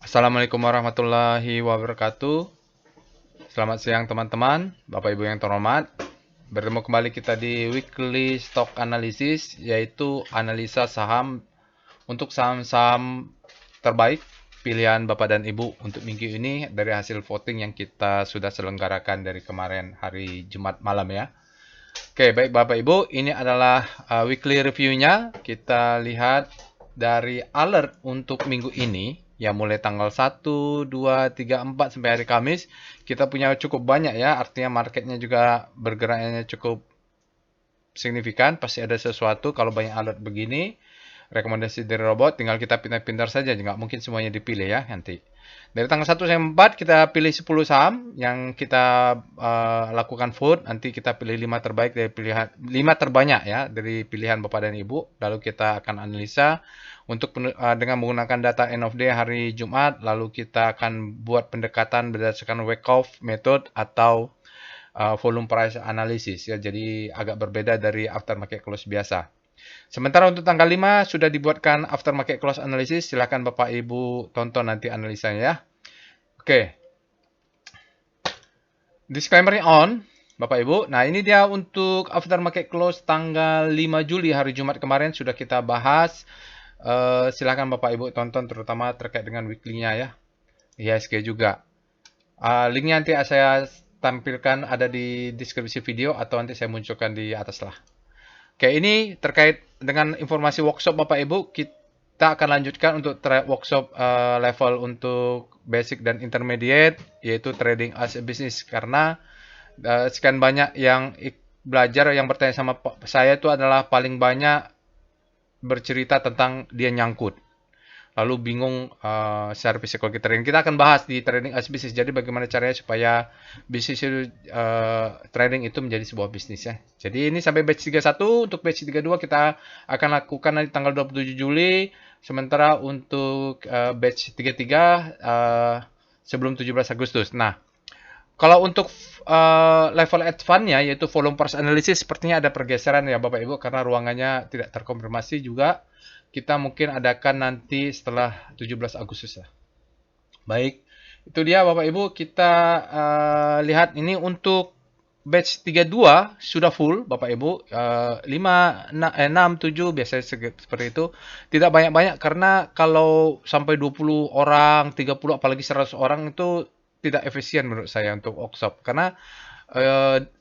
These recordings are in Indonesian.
Assalamualaikum warahmatullahi wabarakatuh. Selamat siang teman-teman, Bapak Ibu yang terhormat. Bertemu kembali kita di Weekly Stock Analysis, yaitu analisa saham untuk saham-saham terbaik pilihan Bapak dan Ibu untuk minggu ini dari hasil voting yang kita sudah selenggarakan dari kemarin hari Jumat malam ya. Oke, baik Bapak Ibu, ini adalah weekly review-nya. Kita lihat dari alert untuk minggu ini, ya mulai tanggal 1, 2, 3, 4 sampai hari Kamis. Kita punya cukup banyak ya, artinya marketnya juga bergeraknya cukup signifikan. Pasti ada sesuatu kalau banyak alert begini. Rekomendasi dari robot, tinggal kita pintar-pintar saja. Nggak mungkin semuanya dipilih ya nanti. Dari tanggal 1 sampai 4 kita pilih 10 saham yang kita lakukan vote. Nanti kita pilih 5 terbaik dari pilihan 5 terbanyak ya dari pilihan Bapak dan Ibu. Lalu kita akan analisa untuk dengan menggunakan data end of day hari Jumat. Lalu kita akan buat pendekatan berdasarkan wake off method atau volume price analysis ya. Jadi agak berbeda dari after market close biasa. Sementara untuk tanggal 5 sudah dibuatkan aftermarket close analysis. Silakan Bapak Ibu tonton nanti analisanya ya. Oke. Disclaimer on, Bapak Ibu. Nah, ini dia untuk aftermarket close tanggal 5 Juli hari Jumat kemarin sudah kita bahas. Silakan Bapak Ibu tonton terutama terkait dengan weekly-nya ya. IHSG juga. Linknya nanti saya tampilkan ada di deskripsi video atau nanti saya munculkan di atas lah. Oke, ini terkait dengan informasi workshop Bapak Ibu, kita akan lanjutkan untuk workshop level untuk basic dan intermediate, yaitu trading as a business. Karena sekian banyak yang belajar, yang bertanya sama saya itu adalah paling banyak bercerita tentang dia nyangkut. Lalu bingung secara psikologi trading. Kita akan bahas di trading as business. Jadi bagaimana caranya supaya bisnis itu, trading itu menjadi sebuah bisnis ya. Jadi ini sampai batch 31. Untuk batch 32 kita akan lakukan nanti tanggal 27 Juli. Sementara untuk batch 33 sebelum 17 Agustus. Nah, kalau untuk level advance-nya yaitu volume price analysis sepertinya ada pergeseran ya Bapak Ibu karena ruangannya tidak terkonfirmasi juga. Kita mungkin adakan nanti setelah 17 Agustus ya. Baik, itu dia Bapak Ibu. Kita lihat ini untuk batch 32 sudah full Bapak Ibu. 5, 6, 7 biasanya seperti itu. Tidak banyak-banyak karena kalau sampai 20 orang, 30 apalagi 100 orang itu tidak efisien menurut saya untuk workshop. Karena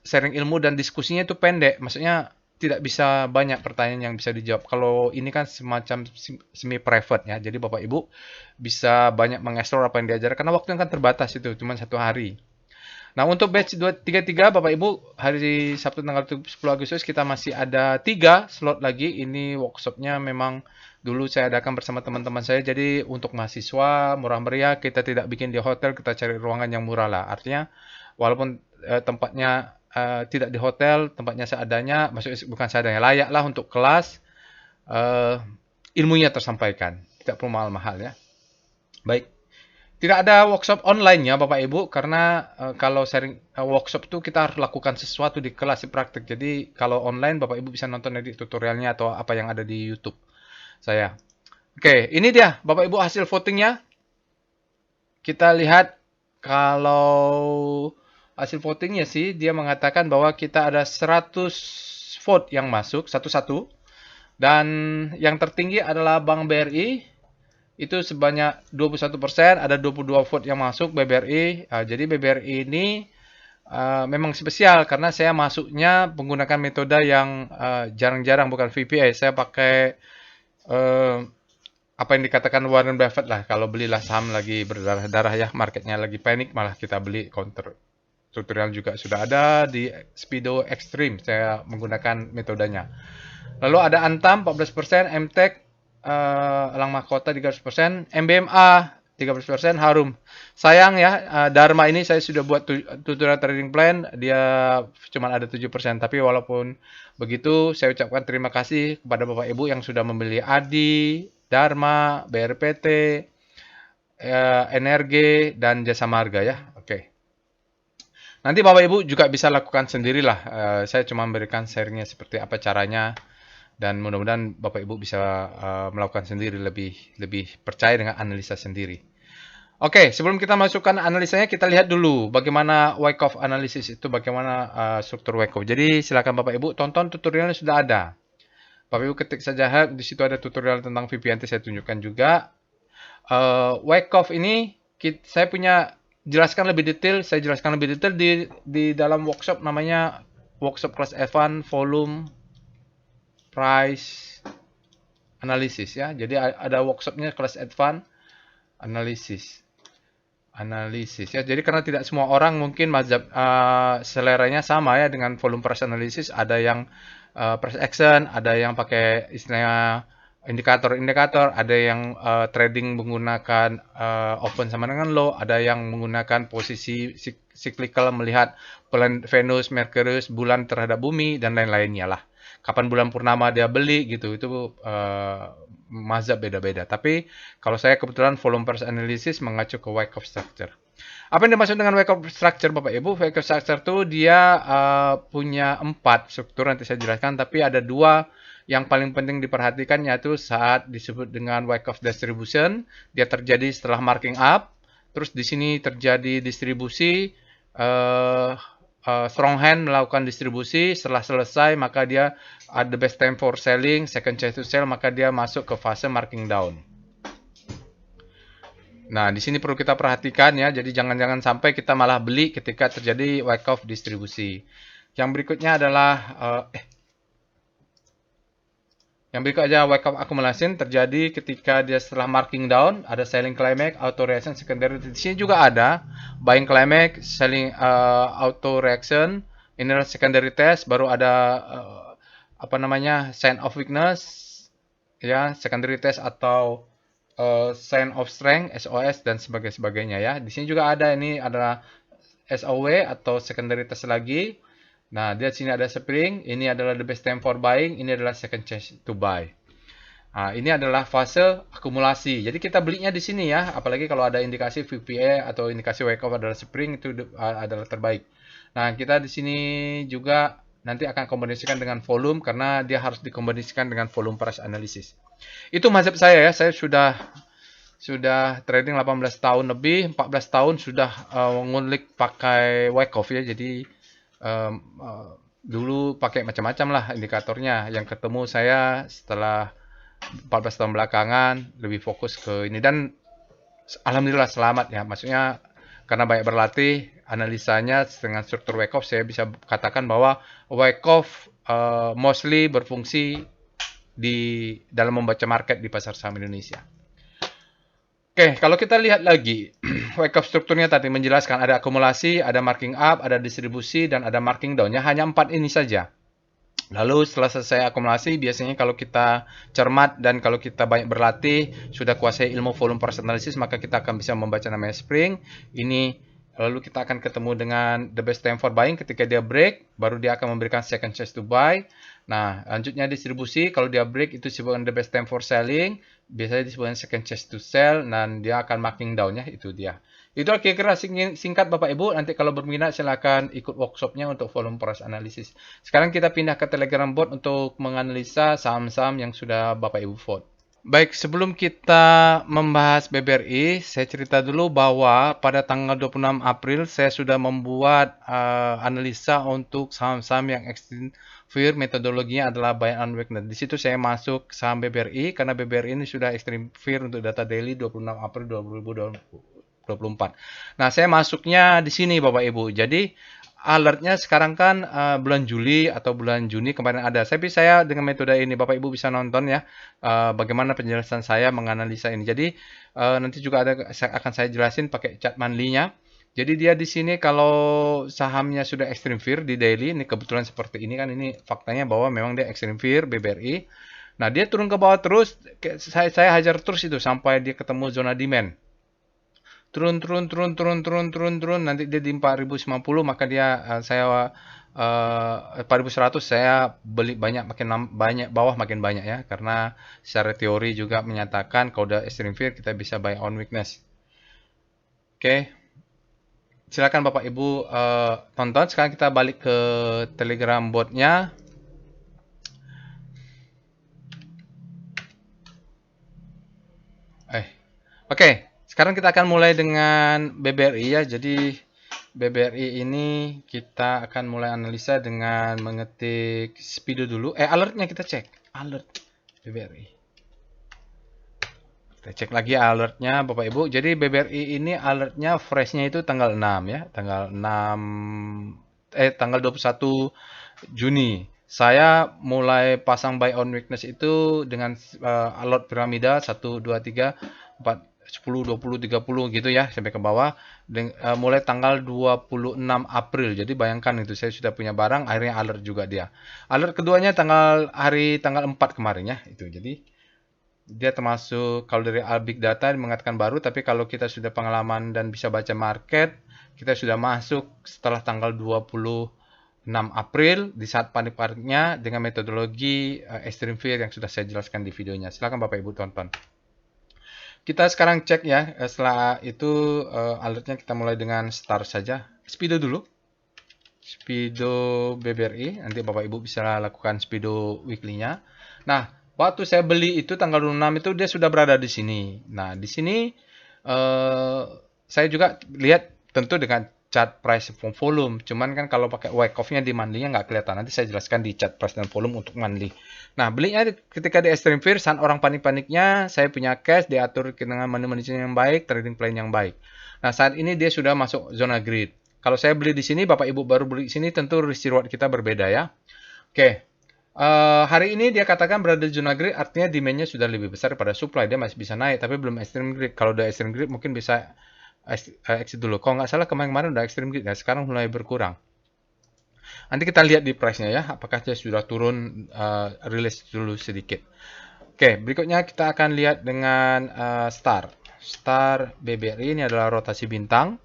sharing ilmu dan diskusinya itu pendek. Maksudnya tidak bisa banyak pertanyaan yang bisa dijawab. Kalau ini kan semacam semi private ya. Jadi Bapak Ibu bisa banyak mengeksplor apa yang diajarkan karena waktu yang kan terbatas itu, cuma 1 hari. Nah, untuk batch 233 Bapak Ibu, hari Sabtu tanggal 10 Agustus kita masih ada 3 slot lagi. Ini workshopnya memang dulu saya adakan bersama teman-teman saya. Jadi untuk mahasiswa murah meriah, kita tidak bikin di hotel, kita cari ruangan yang murah lah. Artinya walaupun tempatnya tidak di hotel, tempatnya seadanya, maksudnya bukan seadanya, layak lah untuk kelas, eh, ilmunya tersampaikan. Tidak perlu mahal-mahal ya. Baik. Tidak ada workshop online ya Bapak Ibu, karena kalau sharing workshop itu kita harus lakukan sesuatu di kelas di praktik. Jadi kalau online Bapak Ibu bisa nonton di tutorialnya atau apa yang ada di YouTube saya. Oke, ini dia Bapak Ibu hasil votingnya. Kita lihat kalau hasil votingnya sih dia mengatakan bahwa kita ada 100 vote yang masuk satu-satu dan yang tertinggi adalah Bank BRI itu sebanyak 21%, ada 22 vote yang masuk BBRI. Jadi BBRI ini memang spesial karena saya masuknya menggunakan metode yang jarang-jarang bukan VPA. Saya pakai apa yang dikatakan Warren Buffett lah. Kalau belilah saham lagi berdarah-darah ya, marketnya lagi panik, malah kita beli counter. Tutorial juga sudah ada di Speedo Extreme. Saya menggunakan metodenya. Lalu ada Antam 14%, MTech, Elang Mahkota 13%, MBMA 13%, Harum. Sayang ya, Dharma ini saya sudah buat tutorial trading plan, dia cuma ada 7%. Tapi walaupun begitu, saya ucapkan terima kasih kepada Bapak Ibu yang sudah membeli Adi, Dharma, BRPT, Energi, dan Jasa Marga ya. Oke. Nanti Bapak Ibu juga bisa lakukan sendirilah. Saya cuma memberikan sharingnya seperti apa caranya dan mudah-mudahan Bapak Ibu bisa melakukan sendiri lebih percaya dengan analisa sendiri. Oke, sebelum kita masukkan analisanya, kita lihat dulu bagaimana Wyckoff analysis itu, bagaimana struktur Wyckoff. Jadi silakan Bapak Ibu tonton tutorialnya sudah ada. Bapak Ibu ketik saja help, di situ ada tutorial tentang VP, nanti saya tunjukkan juga. Wyckoff ini saya punya jelaskan lebih detail, saya jelaskan lebih detail di dalam workshop namanya workshop kelas F1 volume price analysis ya. Jadi ada workshopnya kelas advance analisis ya. Jadi karena tidak semua orang mungkin mazhab seleranya sama ya dengan volume price analysis, ada yang price action, ada yang pakai istilahnya indikator-indikator, ada yang trading menggunakan open sama dengan low, ada yang menggunakan posisi cyclical melihat bulan Venus, Merkurius, bulan terhadap bumi dan lain-lainnya lah. Kapan bulan purnama dia beli gitu, itu mazhab beda-beda. Tapi kalau saya kebetulan volume price analysis mengacu ke Wyckoff structure. Apa yang dimaksud dengan Wyckoff structure Bapak Ibu? Wyckoff structure itu dia punya 4 struktur, nanti saya jelaskan, tapi ada 2 yang paling penting diperhatikan, yaitu saat disebut dengan Wyckoff distribution, dia terjadi setelah marking up, terus di sini terjadi distribusi, strong hand melakukan distribusi, setelah selesai maka dia the best time for selling, second chance to sell, maka dia masuk ke fase marking down. Nah, di sini perlu kita perhatikan ya, jadi jangan-jangan sampai kita malah beli ketika terjadi Wyckoff distribusi. Yang berikutnya adalah Wyckoff accumulation terjadi ketika dia setelah marking down, ada selling climax, auto reaction, secondary. Di sini juga ada buying climax, selling auto reaction, ini adalah secondary test, baru ada apa namanya sign of weakness, ya secondary test atau sign of strength, SOS dan sebagainya ya. Di sini juga ada, ini adalah SOW atau secondary test lagi. Nah, di sini ada spring, ini adalah the best time for buying, ini adalah second chance to buy. Nah, ini adalah fase akumulasi. Jadi kita belinya di sini ya, apalagi kalau ada indikasi VPA atau indikasi Wyckoff adalah spring, itu adalah terbaik. Nah, kita di sini juga nanti akan kombinasikan dengan volume karena dia harus dikombinasikan dengan volume price analysis. Itu mazhab saya ya, saya sudah trading 18 tahun lebih, 14 tahun sudah ngulik pakai Wyckoff ya. Jadi dulu pakai macam-macam lah indikatornya. Yang ketemu saya setelah 14 tahun belakangan lebih fokus ke ini, dan alhamdulillah selamat ya. Maksudnya karena banyak berlatih analisanya dengan struktur Wyckoff, saya bisa katakan bahwa Wyckoff mostly berfungsi di dalam membaca market di pasar saham Indonesia. Oke, kalau kita lihat lagi, Wyckoff strukturnya tadi menjelaskan ada akumulasi, ada marking up, ada distribusi, dan ada marking down. Ya, hanya 4 ini saja. Lalu setelah selesai akumulasi, biasanya kalau kita cermat dan kalau kita banyak berlatih, sudah kuasai ilmu volume price analysis, maka kita akan bisa membaca namanya spring. Ini lalu kita akan ketemu dengan the best time for buying, ketika dia break, baru dia akan memberikan second chance to buy. Nah, lanjutnya distribusi, kalau dia break itu disebutkan the best time for selling, biasanya disebutkan second chance to sell, dan dia akan marking down ya, itu dia. Itu kira-kira singkat Bapak Ibu, nanti kalau berminat silakan ikut workshopnya untuk volume price analysis. Sekarang kita pindah ke Telegram bot untuk menganalisa saham-saham yang sudah Bapak Ibu vote. Baik, sebelum kita membahas BBRI, saya cerita dulu bahwa pada tanggal 26 April saya sudah membuat analisa untuk saham-saham yang extreme fear. Metodologinya adalah buy and weakness. Di situ saya masuk saham BBRI karena BBRI ini sudah extreme fear untuk data daily 26 April 2024. Nah, saya masuknya di sini Bapak Ibu. Jadi alertnya sekarang kan bulan Juli atau bulan Juni kemarin ada. Tapi saya dengan metode ini Bapak Ibu bisa nonton ya bagaimana penjelasan saya menganalisa ini. Jadi nanti juga akan saya jelasin pakai chart monthly-nya. Jadi dia di sini kalau sahamnya sudah extreme fear di daily, ini kebetulan seperti ini kan, ini faktanya bahwa memang dia extreme fear BBRI. Nah, dia turun ke bawah terus, saya hajar terus itu sampai dia ketemu zona demand. Turun, nanti dia di 4090, maka dia saya 4100 saya beli banyak, makin banyak bawah makin banyak ya, karena secara teori juga menyatakan kalau udah extreme fear kita bisa buy on weakness. Oke. Silakan Bapak Ibu tonton. Sekarang kita balik ke Telegram botnya. Oke. Sekarang kita akan mulai dengan BBRI ya. Jadi BBRI ini kita akan mulai analisa dengan mengetik Speedo dulu. Alertnya kita cek. Alert BBRI. Kita cek lagi alertnya Bapak Ibu. Jadi BBRI ini alertnya freshnya itu tanggal 6 ya. Tanggal 21 Juni. Saya mulai pasang buy on weakness itu dengan alert piramida 1, 2, 3, 4, 10, 20, 30 gitu ya sampai ke bawah. Mulai tanggal 26 April. Jadi bayangkan itu saya sudah punya barang, akhirnya alert juga dia. Alert keduanya tanggal 4 kemarin ya itu. Jadi dia termasuk kalau dari Big Data mengatakan baru, tapi kalau kita sudah pengalaman dan bisa baca market, kita sudah masuk setelah tanggal 26 April di saat panik-paniknya dengan metodologi extreme fear yang sudah saya jelaskan di videonya. Silakan Bapak Ibu tonton. Kita sekarang cek ya, setelah itu alertnya kita mulai dengan start saja. Speedo dulu. Speedo BBRI, nanti Bapak Ibu bisa lakukan Speedo weekly-nya. Nah, waktu saya beli itu tanggal 26 itu dia sudah berada di sini. Nah, di sini saya juga lihat tentu dengan chart price volume. Cuman kan kalau pakai wyckoff off-nya di monthly-nya nggak kelihatan. Nanti saya jelaskan di chart price dan volume untuk monthly. Nah, belinya ketika di extreme fear, saat orang panik-paniknya, saya punya cash, diatur dengan money management yang baik, trading plan yang baik. Nah, saat ini dia sudah masuk zona grid. Kalau saya beli di sini, Bapak Ibu baru beli di sini, tentu risk reward kita berbeda ya. Oke. Hari ini dia katakan berada di zona grid, artinya demand-nya sudah lebih besar daripada supply. Dia masih bisa naik, tapi belum extreme grid. Kalau udah extreme grid mungkin bisa exit dulu. Kalau nggak salah kemarin-kemarin udah extreme grid, nah sekarang mulai berkurang. Nanti kita lihat di price-nya ya, apakah dia sudah turun, release dulu sedikit. Oke, berikutnya kita akan lihat dengan STAR. STAR BBRI ini adalah rotasi bintang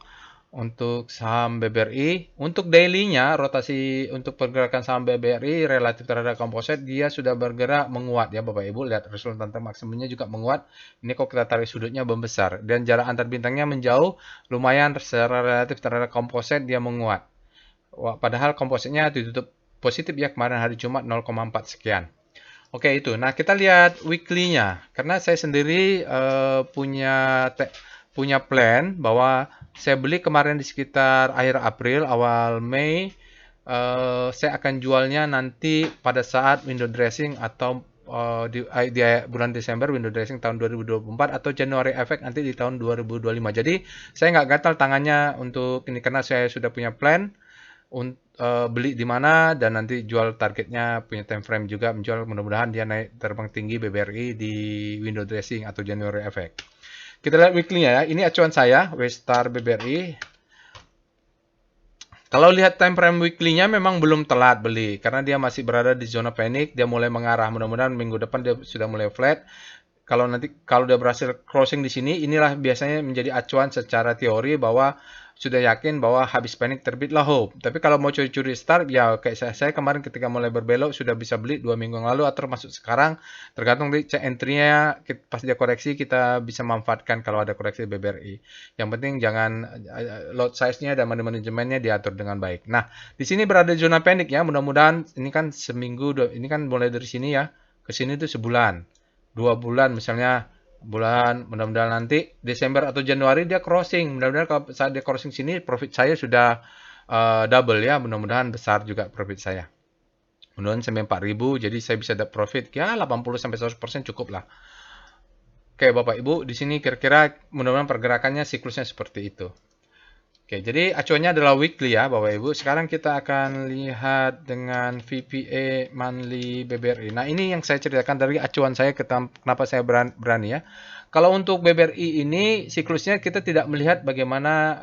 untuk saham BBRI. Untuk daily-nya, rotasi untuk pergerakan saham BBRI relatif terhadap komposit, dia sudah bergerak menguat ya Bapak Ibu. Lihat resultan maksimumnya juga menguat. Ini kok kita tarik sudutnya membesar. Dan jarak antar bintangnya menjauh, lumayan secara relatif terhadap komposit dia menguat. Padahal kompositnya ditutup positif ya kemarin hari Jumat 0,4 sekian. Oke itu. Nah kita lihat weekly-nya. Karena saya sendiri punya plan bahwa saya beli kemarin di sekitar akhir April, awal Mei. Saya akan jualnya nanti pada saat window dressing atau di bulan Desember window dressing tahun 2024 atau Januari efek nanti di tahun 2025. Jadi saya nggak gatal tangannya untuk ini karena saya sudah punya plan beli di mana dan nanti jual targetnya punya time frame juga menjual mudah-mudahan dia naik terbang tinggi BBRI di window dressing atau January effect. Kita lihat weekly-nya ya. Ini acuan saya Westar BBRI. Kalau lihat time frame weekly-nya memang belum telat beli karena dia masih berada di zona panik, dia mulai mengarah. Mudah-mudahan minggu depan dia sudah mulai flat. Kalau dia berhasil crossing di sini, inilah biasanya menjadi acuan secara teori bahwa sudah yakin bahwa habis panik terbitlah hope. Tapi kalau mau curi-curi start, ya kayak saya kemarin ketika mulai berbelok sudah bisa beli 2 minggu yang lalu atau termasuk sekarang. Tergantung di cek entry-nya, pas dia koreksi kita bisa manfaatkan kalau ada koreksi BBRI. Yang penting jangan lot size-nya dan manajemennya diatur dengan baik. Nah, di sini berada di zona panik ya. Mudah-mudahan ini kan seminggu, ini kan mulai dari sini ya. Ke sini itu sebulan. 2 bulan misalnya mudah-mudahan nanti Desember atau Januari dia crossing. Mudah-mudahan kalau saat dia crossing sini profit saya sudah double ya. Mudah-mudahan besar juga profit saya. Mudah-mudahan sampai 4.000 jadi saya bisa dapat profit ya 80-100% cukup lah. Oke Bapak Ibu, di sini kira-kira mudah-mudahan pergerakannya siklusnya seperti itu. Oke, jadi acuannya adalah weekly ya Bapak Ibu. Sekarang kita akan lihat dengan VPA monthly BBRI. Nah ini yang saya ceritakan dari acuan saya kenapa saya berani ya. Kalau untuk BBRI ini siklusnya kita tidak melihat bagaimana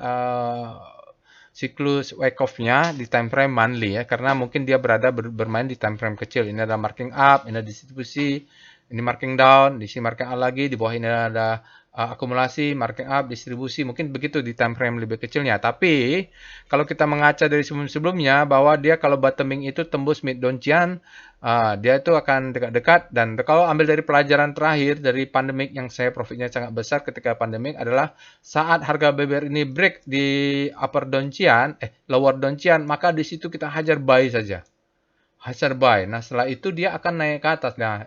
siklus wake off-nya di time frame monthly ya. Karena mungkin dia bermain di time frame kecil. Ini ada marking up, ini ada distribusi, ini marking down, di sini marking up lagi, di bawah ini ada akumulasi, marking up, distribusi, mungkin begitu di time frame lebih kecilnya. Tapi kalau kita mengaca dari sebelum-sebelumnya bahwa dia kalau bottoming itu tembus mid downtrend, dia itu akan dekat-dekat. Dan kalau ambil dari pelajaran terakhir dari pandemik yang saya profitnya sangat besar ketika pandemik adalah saat harga BBR ini break di upper downtrend, lower downtrend, maka di situ kita hajar buy saja. Hajar buy. Nah setelah itu dia akan naik ke atas. Nah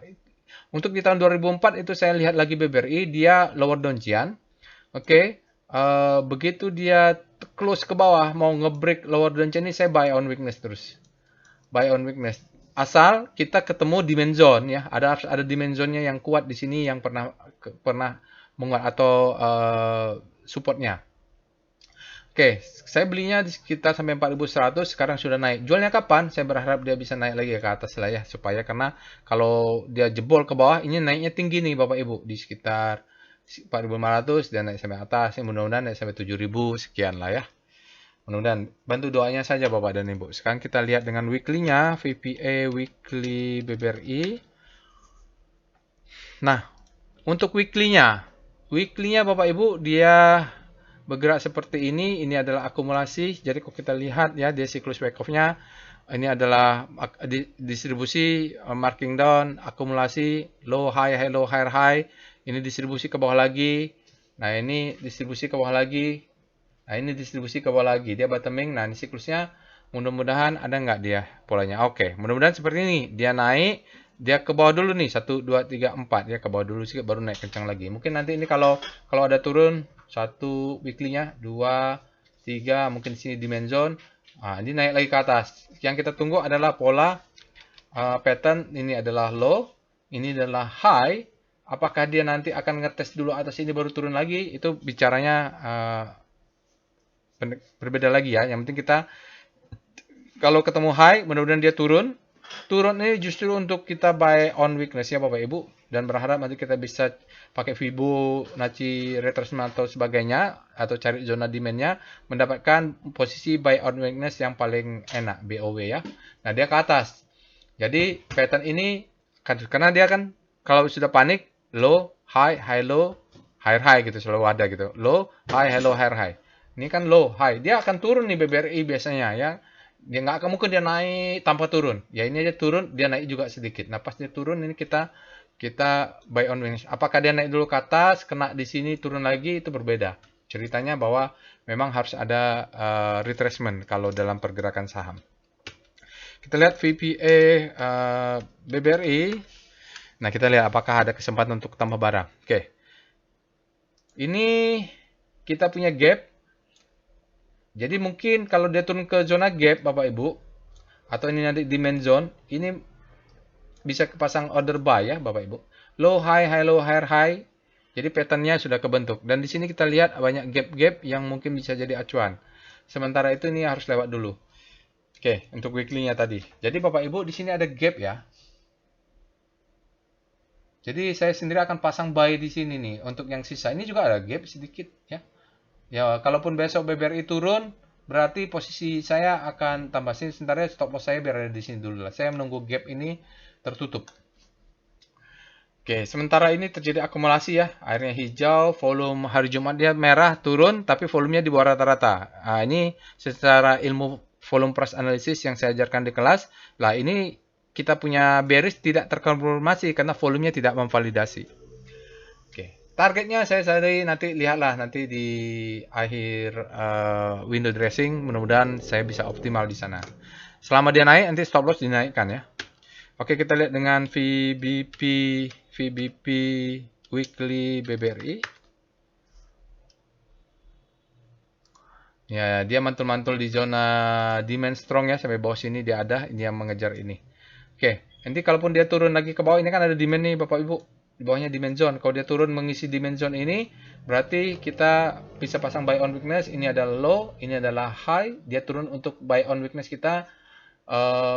untuk di tahun 2004 itu saya lihat lagi BBRI, dia lower downtrend. Oke, begitu dia close ke bawah mau ngebreak lower downtrend ini saya buy on weakness terus. Buy on weakness. Asal kita ketemu demand zone ya. Ada demand zone-nya yang kuat di sini yang pernah menguat atau supportnya. Oke, saya belinya di sekitar sampai 4.100, sekarang sudah naik. Jualnya kapan? Saya berharap dia bisa naik lagi ke atas lah ya, supaya karena kalau dia jebol ke bawah, ini naiknya tinggi nih Bapak Ibu, di sekitar 4.500 dan naik sampai atas. Mudah-mudahan naik sampai 7.000 sekian lah ya. Mudah-mudahan bantu doanya saja Bapak dan Ibu. Sekarang kita lihat dengan weekly-nya, VPA weekly BBRI. Nah, untuk weekly-nya Bapak Ibu dia bergerak seperti ini. Ini adalah akumulasi. Jadi kalau kita lihat ya, dia siklus wake off-nya. Ini adalah distribusi marking down, akumulasi, low high, high low, higher high. Ini distribusi ke bawah lagi. Nah, ini distribusi ke bawah lagi. Nah, ini distribusi ke bawah lagi. Dia bottoming. Nah, ini siklusnya. Mudah-mudahan ada nggak dia polanya. Oke, mudah-mudahan seperti ini. Dia naik. Dia ke bawah dulu nih. 1, 2, 3, 4. Dia ke bawah dulu sedikit baru naik kencang lagi. Mungkin nanti ini kalau ada turun. 1 weekly-nya. 2, 3. Mungkin di sini demand zone. Nah, ini naik lagi ke atas. Yang kita tunggu adalah pola pattern. Ini adalah low. Ini adalah high. Apakah dia nanti akan ngetes dulu atas ini baru turun lagi? Itu bicaranya berbeda lagi ya. Yang penting kita kalau ketemu high, mudah-mudahan dia turun. Turun ini justru untuk kita buy on weakness ya Bapak Ibu. Dan berharap nanti kita bisa pakai Fibonacci retracement atau sebagainya. Atau cari zona demand-nya. Mendapatkan posisi buy on weakness yang paling enak. BOW ya. Nah dia ke atas. Jadi pattern ini, karena dia kan kalau sudah panik, low, high, high, low, higher high gitu. Selalu ada gitu. Low, high, low, higher high. Ini kan low, high. Dia akan turun nih BBRI biasanya ya. Dia nggak akan mungkin dia naik tanpa turun. Ya ini aja turun, dia naik juga sedikit. Nah pas dia turun ini kita buy on wings. Apakah dia naik dulu ke atas, kena di sini turun lagi itu berbeda. Ceritanya bahwa memang harus ada retracement kalau dalam pergerakan saham. Kita lihat VPA BBRI. Nah kita lihat apakah ada kesempatan untuk tambah barang. Oke. Ini kita punya gap. Jadi mungkin kalau dia turun ke zona gap Bapak Ibu, atau ini nanti demand zone, ini bisa kepasang order buy ya Bapak Ibu. Low high, high low, higher high. Jadi patternnya sudah kebentuk. Dan di sini kita lihat banyak gap-gap yang mungkin bisa jadi acuan. Sementara itu ini harus lewat dulu. Oke, untuk weekly-nya tadi. Jadi Bapak Ibu di sini ada gap ya. Jadi saya sendiri akan pasang buy di sini nih. Untuk yang sisa ini juga ada gap sedikit ya. Ya, kalaupun besok BBRI turun, berarti posisi saya akan tambah sini. Sebentar stop loss saya biar ada di sini dulu lah. Saya menunggu gap ini tertutup. Oke, sementara ini terjadi akumulasi ya. Airnya hijau, volume hari Jumat dia merah turun, tapi volumenya di bawah rata-rata. Nah, ini secara ilmu volume price analysis yang saya ajarkan di kelas. Lah, ini kita punya bearish tidak terkonfirmasi karena volumenya tidak memvalidasi. Oke, targetnya saya sadari nanti lihatlah nanti di akhir window dressing. Mudah-mudahan saya bisa optimal di sana. Selama dia naik, nanti stop loss dinaikkan ya. Oke, kita lihat dengan VBP weekly BBRI. Ya, dia mantul-mantul di zona demand strong ya, sampai bawah sini dia ada, ini yang mengejar ini. Oke, nanti kalaupun dia turun lagi ke bawah, ini kan ada demand nih Bapak Ibu. Di bawahnya demand zone. Kalau dia turun mengisi demand zone ini, berarti kita bisa pasang buy on weakness. Ini adalah low, ini adalah high. Dia turun untuk buy on weakness kita.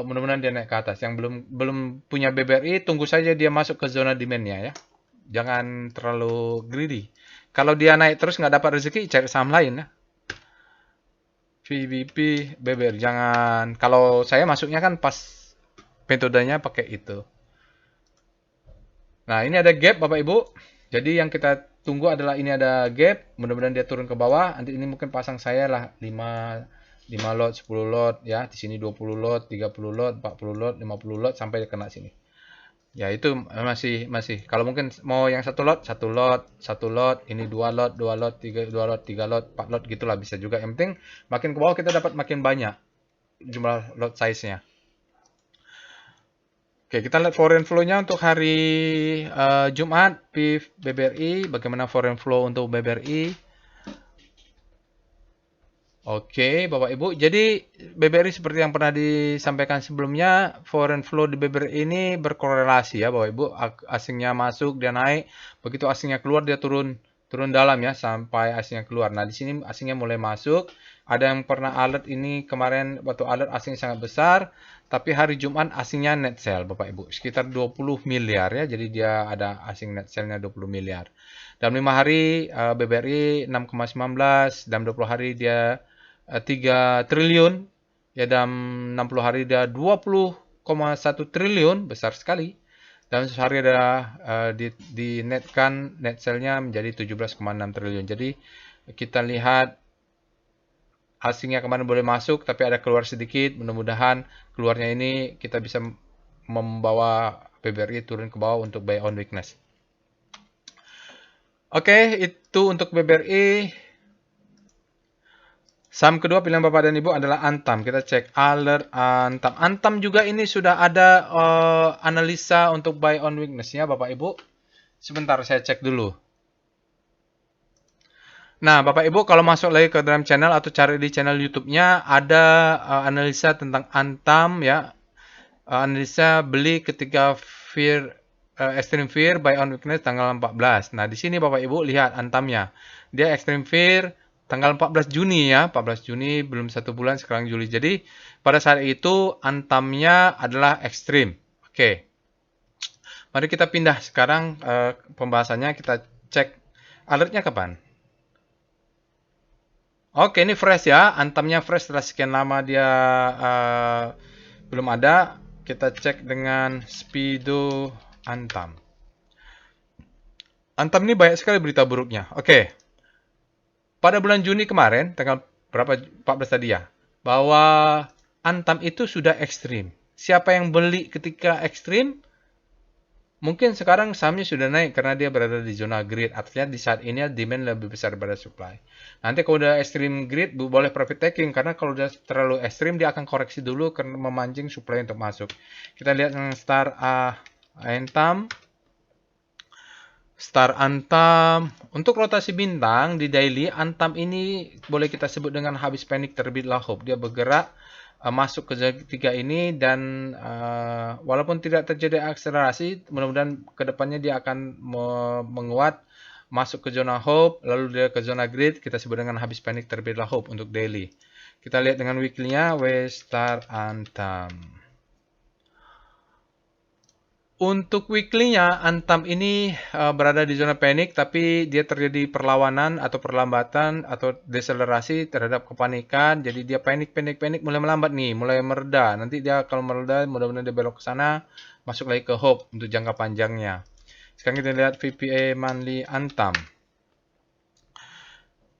Mudah-mudahan dia naik ke atas. Yang belum punya BBRI, tunggu saja dia masuk ke zona demand-nya ya. Jangan terlalu greedy. Kalau dia naik terus nggak dapat rezeki, cari saham lain ya. VBP, BBR. Jangan. Kalau saya masuknya kan pas metodenya pakai itu. Nah, ini ada gap Bapak Ibu. Jadi yang kita tunggu adalah ini ada gap. Mudah-mudahan dia turun ke bawah. Nanti ini mungkin pasang saya lah 5 lot, 10 lot ya. Di sini 20 lot, 30 lot, 40 lot, 50 lot sampai kena sini. Ya itu masih kalau mungkin mau yang satu lot, ini 2 lot, 3 lot, 4 lot gitulah bisa juga. Yang penting makin ke bawah kita dapat makin banyak jumlah lot size-nya. Oke, kita lihat foreign flow-nya untuk hari Jumat, PIF BBRI. Bagaimana foreign flow untuk BBRI? Oke, Bapak Ibu. Jadi BBRI seperti yang pernah disampaikan sebelumnya, foreign flow di BBRI ini berkorelasi ya, Bapak Ibu. Asingnya masuk dia naik, begitu asingnya keluar dia turun dalam ya sampai asingnya keluar. Nah, di sini asingnya mulai masuk. Ada yang pernah alert ini kemarin waktu alert asing sangat besar, tapi hari Jumat asingnya net sell, Bapak Ibu. Sekitar 20 miliar ya. Jadi dia ada asing net sell-nya 20 miliar. Dalam 5 hari BBRI 6,19, dalam 20 hari dia 3 triliun, ya dalam 60 hari ada 20,1 triliun, besar sekali. Dalam sehari ada di netkan net sale-nya menjadi 17,6 triliun. Jadi kita lihat asingnya kemarin boleh masuk, tapi ada keluar sedikit. Mudah-mudahan keluarnya ini kita bisa membawa BBRI turun ke bawah untuk buy on weakness. Oke, itu untuk BBRI. Saham kedua pilihan Bapak dan Ibu adalah Antam. Kita cek alert Antam. Antam juga ini sudah ada analisa untuk buy on weakness-nya Bapak Ibu. Sebentar saya cek dulu. Nah, Bapak Ibu kalau masuk lagi ke dalam channel atau cari di channel YouTube-nya ada analisa tentang Antam ya. Analisa beli ketika extreme fear buy on weakness tanggal 14. Nah, di sini Bapak Ibu lihat Antamnya. Dia extreme fear tanggal 14 Juni ya, 14 Juni belum 1 bulan sekarang Juli. Jadi pada saat itu Antamnya adalah ekstrim. Oke. Mari kita pindah sekarang pembahasannya kita cek alertnya kapan. Oke, ini fresh ya. Antamnya fresh setelah sekian lama dia belum ada. Kita cek dengan Speedo Antam. Antam ini banyak sekali berita buruknya. Oke. Pada bulan Juni kemarin, tanggal berapa 14 tadi ya, bahwa Antam itu sudah ekstrim. Siapa yang beli ketika ekstrim, mungkin sekarang sahamnya sudah naik karena dia berada di zona greed. Artinya di saat ini demand lebih besar daripada supply. Nanti kalau udah ekstrim greed, boleh profit taking. Karena kalau udah terlalu ekstrim, dia akan koreksi dulu karena memancing supply untuk masuk. Kita lihat yang Antam. Star Antam. Untuk rotasi bintang di daily, Antam ini boleh kita sebut dengan habis panik terbitlah hope. Dia bergerak masuk ke tiga ini dan walaupun tidak terjadi akselerasi, mudah-mudahan kedepannya dia akan menguat masuk ke zona hope, lalu dia ke zona greed, kita sebut dengan habis panik terbitlah hope untuk daily. Kita lihat dengan weekly-nya, Star Antam. Untuk weekly-nya, Antam ini berada di zona panik, tapi dia terjadi perlawanan atau perlambatan atau deselerasi terhadap kepanikan. Jadi dia panik, mulai melambat nih, mulai mereda. Nanti dia kalau mereda, mudah-mudahan dia belok ke sana, masuk lagi ke hope untuk jangka panjangnya. Sekarang kita lihat VPA monthly Antam.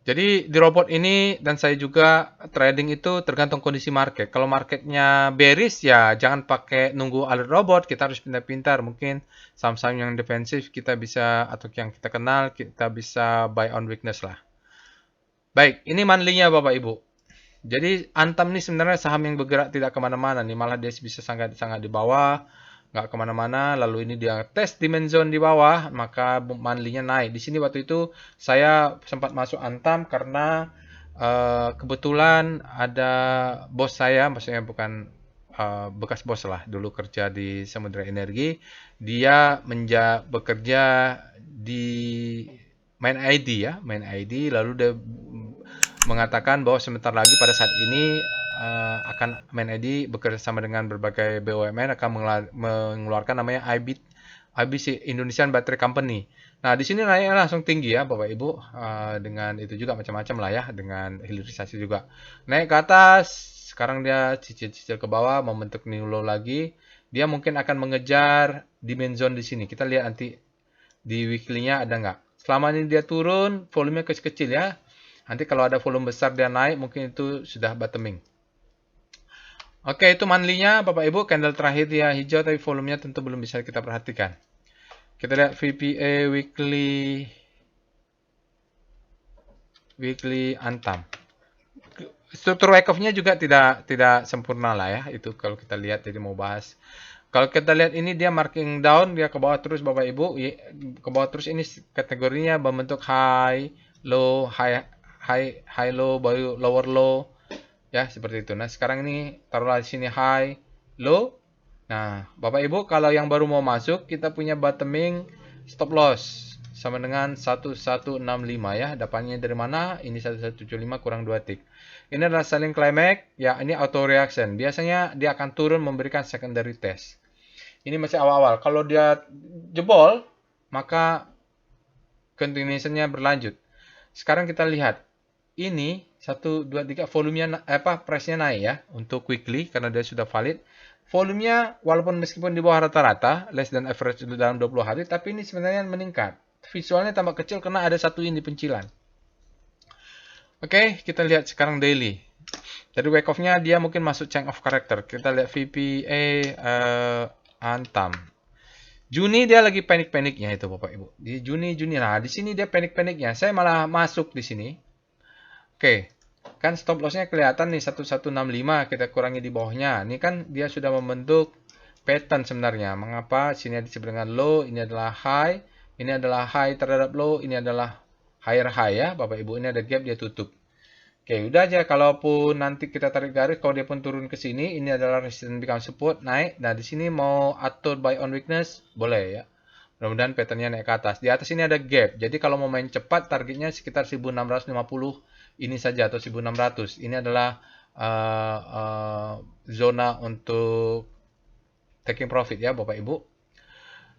Jadi di robot ini dan saya juga trading itu tergantung kondisi market. Kalau marketnya bearish ya jangan pakai nunggu alert robot, kita harus pintar-pintar. Mungkin saham-saham yang defensif kita bisa atau yang kita kenal kita bisa buy on weakness lah. Baik, ini monthly-nya Bapak Ibu. Jadi Antam ini sebenarnya saham yang bergerak tidak kemana-mana nih, malah dia bisa sangat-sangat di bawah, nggak kemana-mana. Lalu ini dia tes demand zone di bawah, maka monthly-nya naik. Di sini waktu itu saya sempat masuk Antam karena kebetulan ada bos saya, maksudnya bukan bekas bos lah, dulu kerja di Samudra Energi. Dia bekerja di Main ID ya, Main ID. Lalu dia mengatakan bahwa sebentar lagi pada saat ini akan Main ID bekerja sama dengan berbagai BUMN akan mengeluarkan namanya IBC Indonesian Battery Company. Nah, di sini naiknya langsung tinggi ya Bapak Ibu, dengan itu juga macam-macam lah ya, dengan hilirisasi juga. Naik ke atas, sekarang dia cicil-cicil ke bawah, membentuk new low lagi. Dia mungkin akan mengejar demand zone di sini. Kita lihat nanti di weekly-nya ada nggak. Selama ini dia turun, volumenya kecil-kecil ya. Nanti kalau ada volume besar dia naik, mungkin itu sudah bottoming. Oke, itu monthly-nya Bapak Ibu, candle terakhir dia hijau tapi volumenya tentu belum bisa kita perhatikan. Kita lihat VPA weekly Antam. Struktur wake off-nya juga tidak sempurna lah ya. Itu kalau kita lihat jadi mau bahas Kalau kita lihat ini dia marking down, dia ke bawah terus Bapak Ibu, ke bawah terus. Ini kategorinya berbentuk high, low, high low, baru lower low, ya seperti itu. Nah sekarang ini taruhlah di sini high, low. Nah Bapak Ibu kalau yang baru mau masuk kita punya bottoming stop loss sama dengan 1165 ya. Dapatnya dari mana? Ini 1175 kurang 2 tick. Ini adalah selling climax, ya ini auto reaction. Biasanya dia akan turun memberikan secondary test. Ini masih awal-awal. Kalau dia jebol, maka continuation-nya berlanjut. Sekarang kita lihat. Ini 1, 2, 3 volumenya price-nya naik ya untuk weekly karena dia sudah valid. Volumenya walaupun meskipun di bawah rata-rata, less than average dalam 20 hari, tapi ini sebenarnya meningkat. Visualnya tambah kecil karena ada satu ini pencilan. Oke, kita lihat sekarang daily. Dari wake off-nya dia mungkin masuk change of character. Kita lihat VPA Antam. Juni dia lagi panik-paniknya itu Bapak Ibu. Di Juni. Nah, di sini dia panik-paniknya. Saya malah masuk di sini. Oke. Kan stop loss-nya kelihatan nih 1165, kita kurangi di bawahnya. Ini kan dia sudah membentuk pattern sebenarnya. Mengapa sini disebut dengan low, ini adalah high, ini adalah high terhadap low, ini adalah higher high ya, Bapak Ibu. Ini ada gap dia tutup. Oke, udah aja. Kalaupun nanti kita tarik garis, kalau dia pun turun ke sini, ini adalah resistance become support, naik. Nah, di sini mau atur buy on weakness, boleh ya. Mudah-mudahan patternnya naik ke atas. Di atas ini ada gap. Jadi kalau mau main cepat, targetnya sekitar 1650 ini saja atau 1600. Ini adalah zona untuk taking profit ya, Bapak Ibu.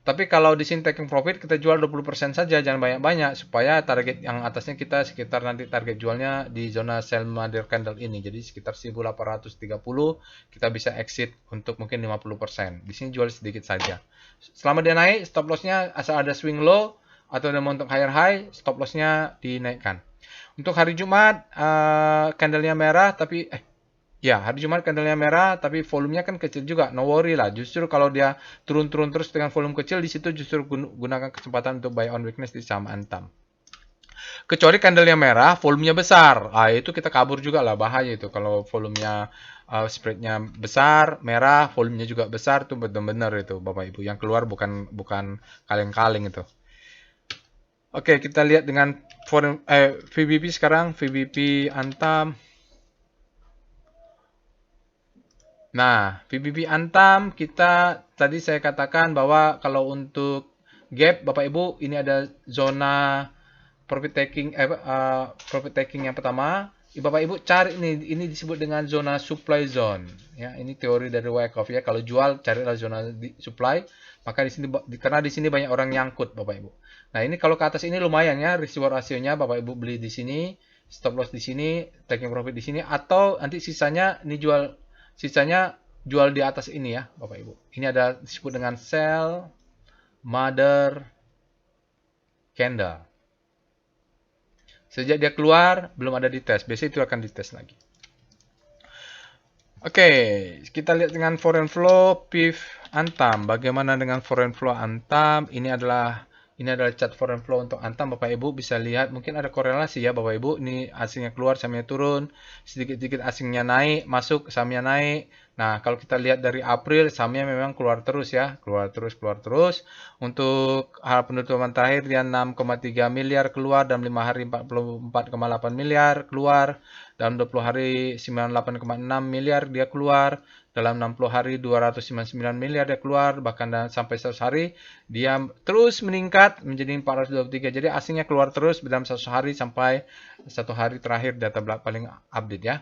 Tapi kalau di sini taking profit kita jual 20% saja, jangan banyak-banyak supaya target yang atasnya kita sekitar nanti target jualnya di zona sell mother candle ini. Jadi sekitar 1830 kita bisa exit untuk mungkin 50%. Di sini jual sedikit saja. Selama dia naik, stop loss-nya asal ada swing low atau ada untuk higher high, stop loss-nya dinaikkan. Untuk hari Jumat, candlenya merah tapi ya, hari Jumat candlenya merah, tapi volumenya kan kecil juga. No worry lah. Justru kalau dia turun-turun terus dengan volume kecil, di situ justru gunakan kesempatan untuk buy on weakness di saham Antam. Kecuali candlenya merah, volumenya besar. Itu kita kabur juga lah. Bahaya itu. Kalau volumenya spreadnya besar, merah, volumenya juga besar, tuh benar-benar itu Bapak Ibu. Yang keluar bukan kaleng-kaleng itu. Oke, kita lihat dengan VBP sekarang. VBP Antam. Nah, VBP Antam kita tadi saya katakan bahwa kalau untuk gap Bapak Ibu ini ada zona profit taking yang pertama. Bapak Ibu cari ini disebut dengan zona supply zone ya. Ini teori dari Wyckoff ya. Kalau jual carilah zona supply, maka di sini karena di sini banyak orang nyangkut Bapak Ibu. Nah, ini kalau ke atas ini lumayan ya risk reward rasionya Bapak Ibu beli di sini, stop loss di sini, taking profit di sini atau nanti sisanya jual di atas ini ya Bapak Ibu. Ini ada disebut dengan sell mother candle. Sejak dia keluar belum ada dites. Biasanya itu akan dites lagi. Oke, kita lihat dengan foreign flow PIF Antam. Bagaimana dengan foreign flow Antam? Ini adalah chart foreign flow untuk Antam. Bapak Ibu bisa lihat mungkin ada korelasi ya Bapak Ibu. Ini asingnya keluar, sahamnya turun, sedikit-sedikit asingnya naik, masuk, sahamnya naik. Nah, kalau kita lihat dari April, sahamnya memang keluar terus ya, keluar terus. Untuk hal penutupan terakhir dia 6,3 miliar keluar, dalam 5 hari 44,8 miliar keluar, dalam 20 hari 98,6 miliar dia keluar, dalam 60 hari 299 miliar dia keluar, bahkan sampai 100 hari dia terus meningkat menjadi 423. Jadi asingnya keluar terus dalam 100 hari sampai 1 hari terakhir data paling update ya.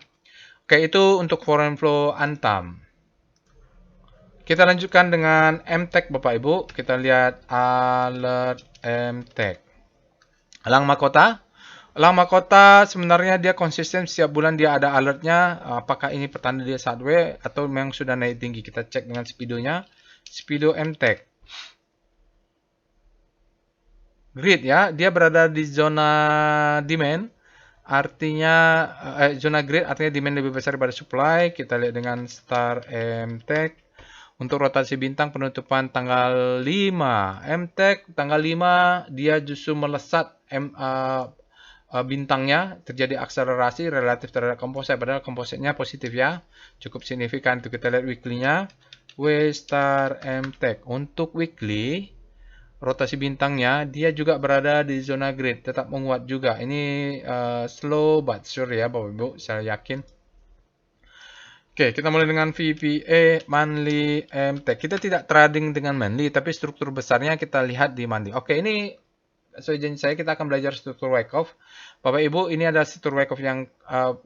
Oke, itu untuk foreign flow Antam. Kita lanjutkan dengan MTech Bapak Ibu. Kita lihat alert MTech. Elang Mahkota. Elang Mahkota sebenarnya dia konsisten setiap bulan dia ada alertnya. Apakah ini pertanda dia sideways atau memang sudah naik tinggi. Kita cek dengan speedonya. Speedo MTech. Grid ya, dia berada di zona demand. Artinya zona grid artinya demand lebih besar daripada supply. Kita lihat dengan Star MTech. Untuk rotasi bintang penutupan tanggal 5. MTech tanggal 5 dia justru melesat bintangnya, terjadi akselerasi relatif terhadap komposit. Padahal kompositnya positif ya. Cukup signifikan. Itu kita lihat weekly-nya. W star MTech. Untuk weekly, rotasi bintangnya dia juga berada di zona grid, tetap menguat juga. Ini slow but sure ya Bapak Ibu, saya yakin. Oke, kita mulai dengan VPA monthly MTech. Kita tidak trading dengan monthly, tapi struktur besarnya kita lihat di monthly. Oke, ini sesuai janji saya kita akan belajar struktur Wyckoff. Bapak Ibu, ini adalah struktur Wyckoff yang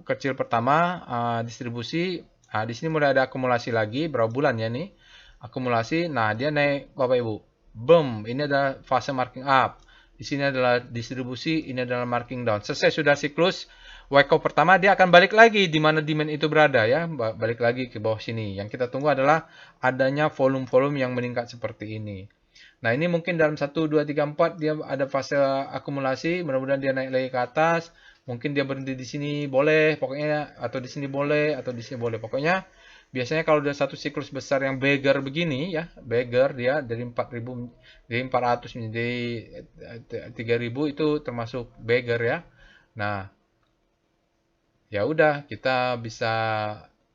kecil pertama, distribusi. Di sini mulai ada akumulasi lagi, berapa bulan ya nih? Akumulasi. Nah, dia naik Bapak Ibu. Boom, ini adalah fase marking up. Di sini adalah distribusi, ini adalah marking down. Selesai sudah siklus Wyckoff pertama, dia akan balik lagi di mana demand itu berada ya, balik lagi ke bawah sini. Yang kita tunggu adalah adanya volume-volume yang meningkat seperti ini. Nah, ini mungkin dalam 1, 2, 3, 4 dia ada fase akumulasi, mudah-mudahan dia naik lagi ke atas. Mungkin dia berhenti di sini boleh, pokoknya atau di sini boleh atau di sini boleh. Pokoknya biasanya kalau udah satu siklus besar yang beggar begini ya, beggar dia dari 4.000 dari 400 menjadi 3.000 itu termasuk beggar ya. Nah, ya udah kita bisa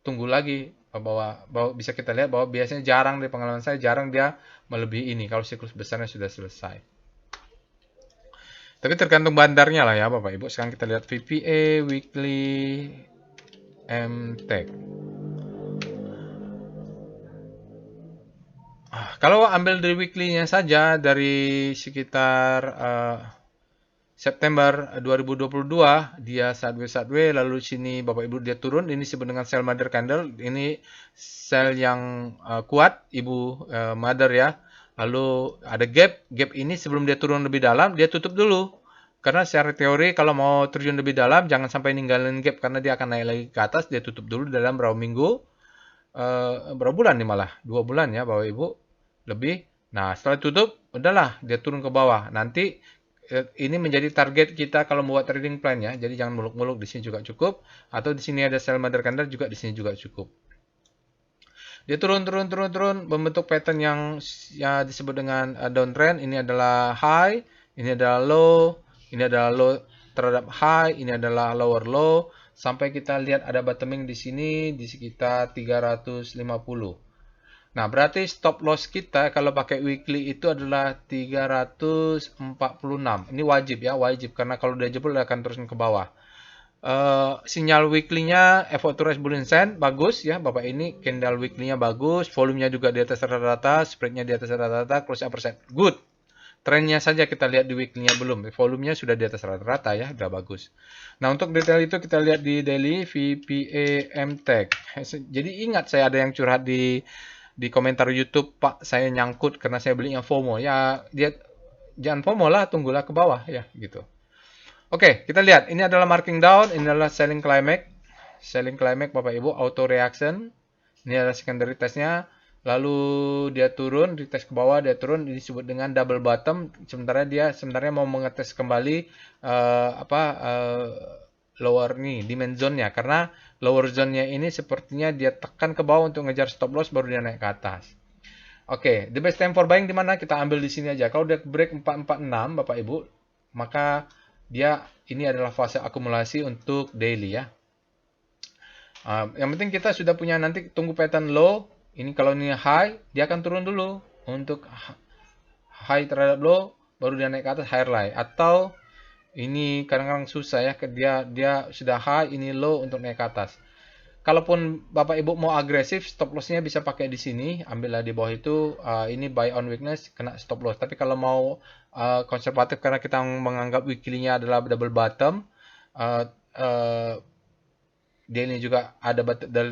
tunggu lagi bahwa bisa kita lihat bahwa biasanya jarang di pengalaman saya jarang dia melebihi ini kalau siklus besarnya sudah selesai. Tapi tergantung bandarnya lah ya Bapak Ibu. Sekarang kita lihat VPA weekly MTech. Kalau ambil dari weekly-nya saja dari sekitar September 2022 dia sideways lalu sini Bapak Ibu dia turun, ini disebut dengan sell mother candle, ini sell yang kuat ibu mother ya. Lalu ada gap ini sebelum dia turun lebih dalam dia tutup dulu. Karena secara teori kalau mau terjun lebih dalam jangan sampai ninggalin gap karena dia akan naik lagi ke atas, dia tutup dulu dalam berapa minggu, berapa bulan nih malah 2 bulan ya Bapak Ibu lebih. Nah setelah tutup udahlah dia turun ke bawah. Nanti ini menjadi target kita kalau membuat trading plan ya. Jadi jangan muluk-muluk, di sini juga cukup. Atau di sini ada sell mother candle juga, di sini juga cukup. Dia turun, membentuk pattern yang ya, disebut dengan downtrend. Ini adalah high, ini adalah low, ini adalah low terhadap high, ini adalah lower low. Sampai kita lihat ada bottoming di sini di sekitar 350. Nah, berarti stop loss kita kalau pakai weekly itu adalah 346. Ini wajib ya, wajib. Karena kalau udah jebol akan terus ke bawah. Sinyal weekly-nya effort to rise Bollinger Band bagus ya Bapak, ini candle weekly-nya bagus, volumenya juga di atas rata-rata, spread-nya di atas rata-rata, close upper set good. Trennya saja kita lihat di weekly-nya belum, volumenya sudah di atas rata-rata ya, udah bagus. Nah, untuk detail itu kita lihat di daily VPA MTech. Jadi ingat saya ada yang curhat di komentar YouTube, Pak, saya nyangkut karena saya beli yang FOMO. Ya, dia jangan FOMO lah, tunggulah ke bawah ya, gitu. Oke, kita lihat. Ini adalah marking down, ini adalah selling climax. Selling climax Bapak Ibu, auto reaction. Ini adalah secondary testnya. Lalu dia turun, dites ke bawah, dia turun, ini disebut dengan double bottom. Sementara dia sebenarnya mau mengetes kembali lower nih, demand zone-nya. Karena lower zone-nya ini sepertinya dia tekan ke bawah untuk ngejar stop loss, baru dia naik ke atas. Oke, the best time for buying di mana? Kita ambil di sini aja. Kalau dia break 446 Bapak Ibu, maka dia ini adalah fase akumulasi untuk daily ya. Yang penting kita sudah punya, nanti tunggu pattern low. Ini kalau ini high, dia akan turun dulu untuk high terhadap low, baru dia naik ke atas higher high. Atau ini kadang-kadang susah ya, dia sudah high, ini low untuk naik ke atas. Kalaupun Bapak Ibu mau agresif, stop loss-nya bisa pakai di sini, ambillah di bawah itu. Ini buy on weakness, kena stop loss. Tapi kalau mau konservatif karena kita menganggap weekly-nya adalah double bottom, dia ini juga ada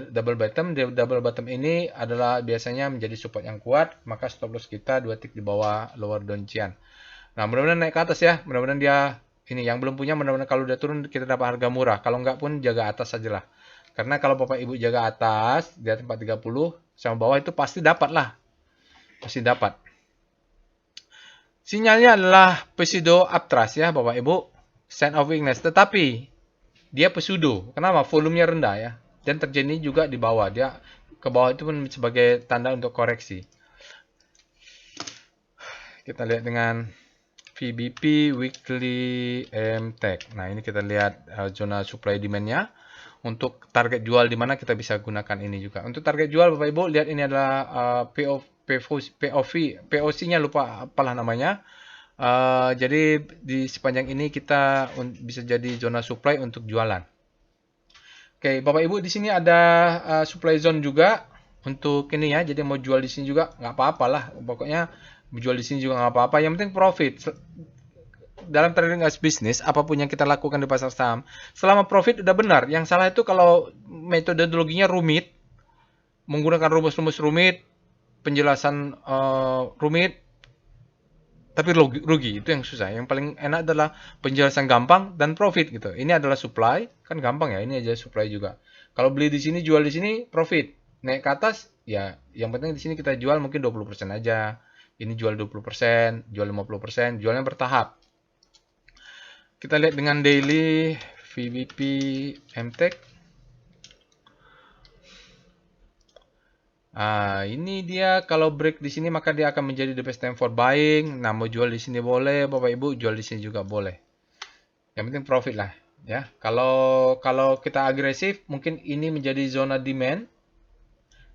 double bottom. Double bottom ini adalah biasanya menjadi support yang kuat, maka stop loss kita 2 tick di bawah lower downtrend. Nah, mudah-mudahan naik ke atas ya. Mudah-mudahan dia ini yang belum punya, mudah-mudahan kalau udah turun kita dapat harga murah. Kalau enggak pun jaga atas sajalah. Karena kalau Bapak Ibu jaga atas di atas 430 sama bawah itu pasti dapat lah. Pasti dapat. Sinyalnya adalah pseudo uptrust ya Bapak Ibu. Sign of weakness. Tetapi dia pseudo. Kenapa? Volumenya rendah ya. Dan terjadi juga di bawah. Dia ke bawah itu pun sebagai tanda untuk koreksi. Kita lihat dengan VBP Weekly MTech. Nah, ini kita lihat zona supply demand-nya. Untuk target jual di mana kita bisa gunakan ini juga. Untuk target jual Bapak Ibu, lihat ini adalah POC-nya lupa apalah namanya. Jadi di sepanjang ini kita bisa jadi zona supply untuk jualan. Oke, Bapak Ibu di sini ada supply zone juga untuk ini ya. Jadi mau jual di sini juga nggak apa-apa lah. Pokoknya jual di sini juga nggak apa-apa. Yang penting profit. Dalam trading as bisnis, apapun yang kita lakukan di pasar saham, selama profit udah benar. Yang salah itu kalau metodologinya rumit, menggunakan rumus-rumus rumit, penjelasan rumit, tapi rugi. Itu yang susah. Yang paling enak adalah penjelasan gampang dan profit gitu. Ini adalah supply, kan gampang ya. Ini aja supply juga. Kalau beli di sini, jual di sini, profit. Naik ke atas, ya yang penting di sini kita jual mungkin 20% aja. Ini jual 20%, jual 50%, jualnya bertahap. Kita lihat dengan daily VBP MTech. Ini dia kalau break di sini maka dia akan menjadi the best time for buying. Nah, mau jual di sini boleh, Bapak Ibu, jual di sini juga boleh. Yang penting profit lah, ya. Kalau kita agresif, mungkin ini menjadi zona demand.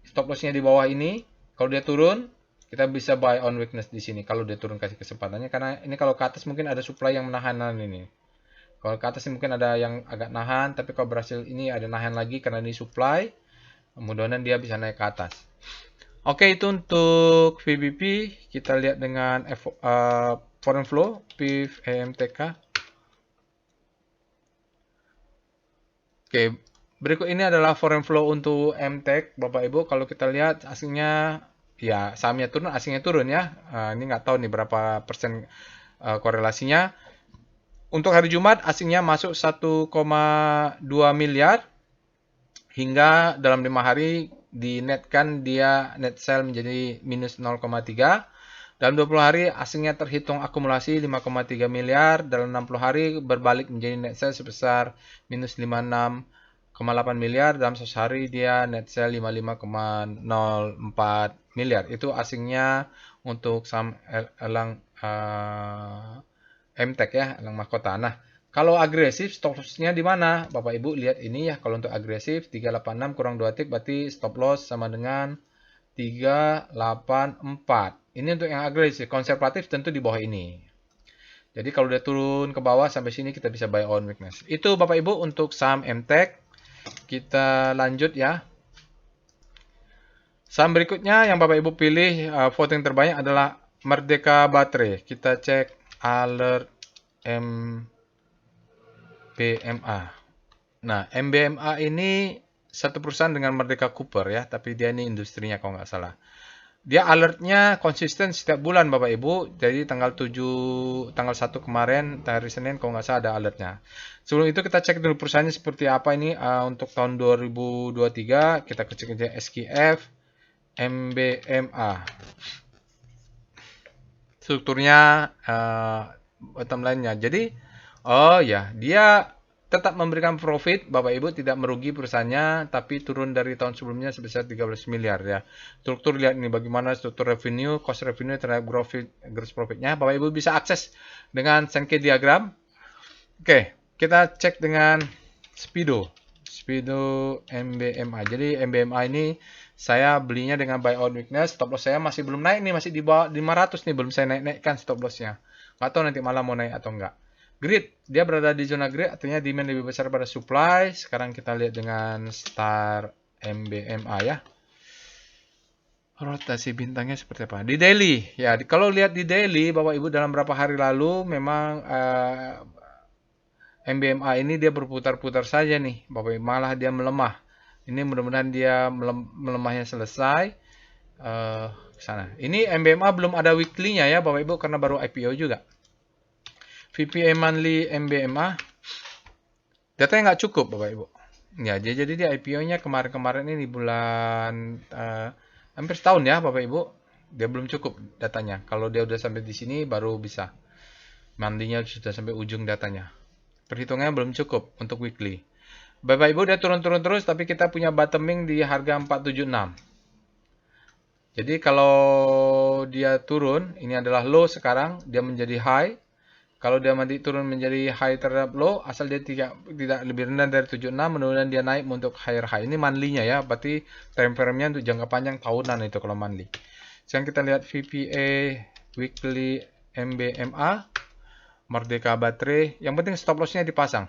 Stop loss-nya di bawah ini. Kalau dia turun, kita bisa buy on weakness di sini. Kalau dia turun kasih kesempatannya, karena ini kalau ke atas mungkin ada supply yang menahan ini. Kalau ke atas mungkin ada yang agak nahan, tapi kalau berhasil ini ada nahan lagi karena ini supply. Mudah-mudahan dia bisa naik ke atas. Oke, itu untuk VBP. Kita lihat dengan foreign flow, PIF EMTK. Oke, berikut ini adalah foreign flow untuk MTech, Bapak Ibu. Kalau kita lihat asingnya, ya sahamnya turun, asingnya turun ya. Ini nggak tahu nih berapa persen korelasinya. Untuk hari Jumat, asingnya masuk 1,2 miliar. Hingga dalam 5 hari dinetkan dia net sell menjadi minus 0,3. Dalam 20 hari asingnya terhitung akumulasi 5,3 miliar. Dalam 60 hari berbalik menjadi net sell sebesar minus 56,8 miliar. Dalam 100 hari dia net sell 55,04 miliar. Itu asingnya untuk saham elang MTech ya, elang mahkota. Nah, kalau agresif stop loss-nya di mana? Bapak Ibu lihat ini ya, kalau untuk agresif 386 kurang 2 tick berarti stop loss sama dengan 384. Ini untuk yang agresif, konservatif tentu di bawah ini. Jadi kalau dia turun ke bawah sampai sini kita bisa buy on weakness. Itu Bapak Ibu untuk saham MTech. Kita lanjut ya. Saham berikutnya yang Bapak Ibu pilih voting terbanyak adalah Merdeka Baterai. Kita cek alert MBMA. Nah, MBMA ini satu perusahaan dengan Merdeka Cooper ya, tapi dia ini industrinya kalau nggak salah. Dia alertnya konsisten setiap bulan Bapak Ibu. Jadi tanggal 1 kemarin, hari Senin kalau nggak salah ada alertnya. Sebelum itu kita cek dulu perusahaannya seperti apa ini untuk tahun 2023. Kita cek aja SKF MBMA. Strukturnya bottom line-nya. Jadi oh ya, dia tetap memberikan profit, Bapak Ibu, tidak merugi perusahaannya, tapi turun dari tahun sebelumnya sebesar 13 miliar ya. Struktur lihat ini bagaimana struktur revenue, cost revenue terhadap gross profit-nya. Bapak Ibu bisa akses dengan Sankey diagram. Oke, kita cek dengan Speedo MBMA. Jadi MBMA ini saya belinya dengan buy on weakness, stop loss saya masih belum naik nih, masih di bawah 500 nih, belum saya naikkan stop loss-nya. Nggak tahu nanti malam mau naik atau enggak. Grid, dia berada di zona grid, artinya demand lebih besar pada supply. Sekarang kita lihat dengan star MBMA ya. Rotasi bintangnya seperti apa? Di daily, ya kalau lihat di daily, Bapak Ibu dalam beberapa hari lalu memang MBMA ini dia berputar-putar saja nih, Bapak Ibu, malah dia melemah. Ini mudah-mudahan dia melemahnya selesai. Sana. Ini MBMA belum ada weekly-nya ya, Bapak Ibu, karena baru IPO juga. VPA monthly MBMA datanya nggak cukup Bapak Ibu ya, jadi dia IPO-nya kemarin-kemarin ini bulan hampir setahun ya Bapak Ibu, dia belum cukup datanya. Kalau dia udah sampai di sini baru bisa, monthly-nya sudah sampai ujung datanya, perhitungannya belum cukup untuk weekly. Bapak Ibu dia turun-turun terus, tapi kita punya bottoming di harga 476. Jadi kalau dia turun, ini adalah low sekarang, dia menjadi high. Kalau dia nanti turun menjadi high terhadap low, asal dia tidak lebih rendah dari 76, mudah-mudahan dia naik untuk higher high. Ini monthly-nya ya, berarti time frame-nya untuk jangka panjang tahunan itu kalau monthly. Sekarang kita lihat VPA, weekly, MBMA, Merdeka Baterai. Yang penting stop loss-nya dipasang.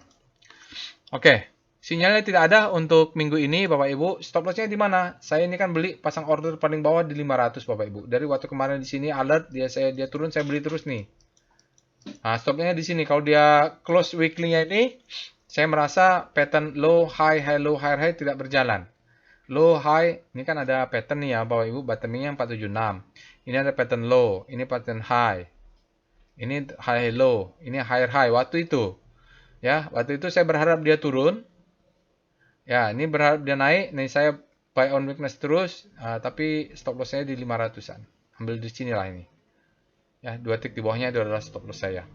Oke, sinyalnya tidak ada untuk minggu ini Bapak Ibu. Stop loss-nya di mana? Saya ini kan beli pasang order paling bawah di 500 Bapak Ibu. Dari waktu kemarin di sini alert dia turun, saya beli terus nih. Nah, stopnya di sini. Kalau dia close weekly-nya ini, saya merasa pattern low, high, high, low, high, high tidak berjalan. Low, high, ini kan ada pattern nih ya, Bapak Ibu, bottoming-nya 476. Ini ada pattern low, ini pattern high. Ini high, low, ini higher, high. Waktu itu, ya, waktu itu saya berharap dia turun. Ya, ini berharap dia naik. Nih saya buy on weakness terus, tapi stop loss-nya di 500-an. Ambil di sini lah ini. Ya, 2 tick di bawahnya itu adalah stop loss saya.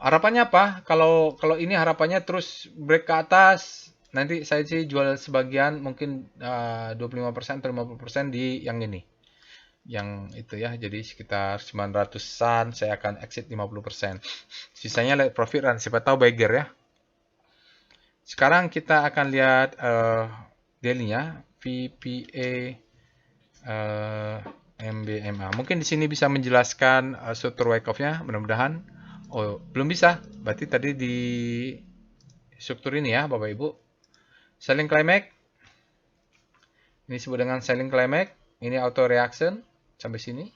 Harapannya apa? Kalau ini harapannya terus break ke atas, nanti saya sih jual sebagian mungkin 25% atau 50% di yang ini. Yang itu ya, jadi sekitar 900-an saya akan exit 50%. Sisanya let profit run, siapa tahu bagger ya. Sekarang kita akan lihat daily-nya, VPA MBMA. Mungkin di sini bisa menjelaskan struktur wake off-nya, mudah-mudahan. Oh, belum bisa. Berarti tadi di struktur ini ya, Bapak Ibu. Selling climax. Ini disebut dengan selling climax. Ini auto reaction sampai sini.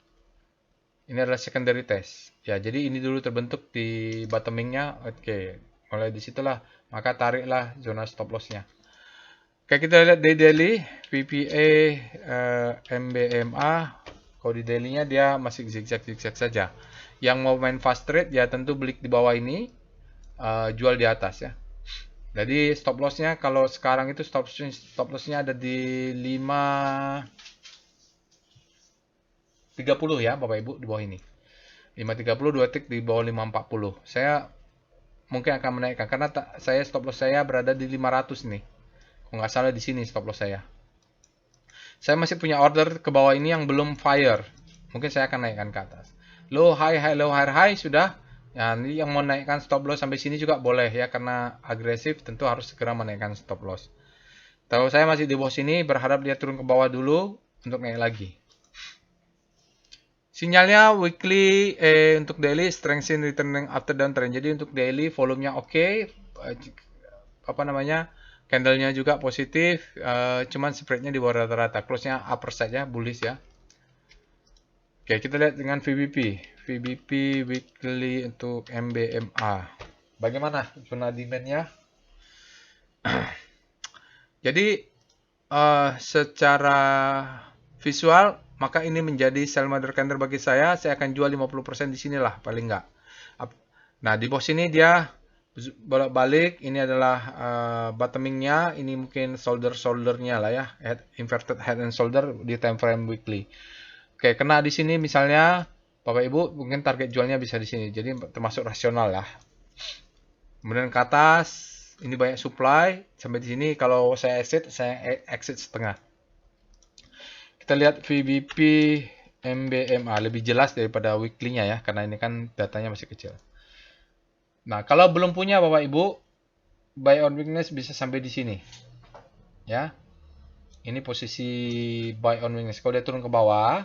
Ini adalah secondary test. Ya, jadi ini dulu terbentuk di bottoming-nya. Oke, mulai disitulah maka tariklah zona stop loss-nya. Oke, kita lihat di daily VPA MBMA. Kalau di daily-nya dia masih zigzag saja. Yang mau main fast trade ya tentu beli di bawah ini, jual di atas ya. Jadi stop loss-nya kalau sekarang itu stop loss-nya ada di 5.30 ya Bapak Ibu, di bawah ini. 5.30, 2 tick di bawah 5.40. Saya mungkin akan menaikkan karena saya stop loss saya berada di 500 nih. Kalau nggak salah di sini stop loss saya. Saya masih punya order ke bawah ini yang belum fire. Mungkin saya akan naikkan ke atas. Low, high, high, low, high, high sudah. Ya, ini yang mau naikkan stop loss sampai sini juga boleh ya, karena agresif tentu harus segera menaikkan stop loss. Kalau saya masih di bawah sini, berharap dia turun ke bawah dulu untuk naik lagi. Sinyalnya weekly, untuk daily strengthen returning after downtrend. Jadi untuk daily volumenya oke, candlenya juga positif, cuman spreadnya di bawah rata-rata. Close-nya upper side ya, bullish ya. Oke, kita lihat dengan VBP weekly untuk MBMA. Bagaimana zona demand-nya? Jadi secara visual maka ini menjadi sell mother candle bagi saya. Saya akan jual 50% di sinilah paling enggak. Nah, di bawah sini dia bolak-balik. Ini adalah bottoming-nya. Ini mungkin shoulder-shoulder-nya lah ya, inverted head and shoulder di time frame weekly. Oke, kena di sini misalnya Bapak Ibu mungkin target jualnya bisa di sini. Jadi termasuk rasional lah. Kemudian ke atas, ini banyak supply sampai di sini. Kalau saya exit setengah. Kita lihat VBP MBMA lebih jelas daripada weekly-nya ya, karena ini kan datanya masih kecil. Nah, kalau belum punya Bapak Ibu, buy on weakness bisa sampai di sini. Ya. Ini posisi buy on weakness. Kalau dia turun ke bawah,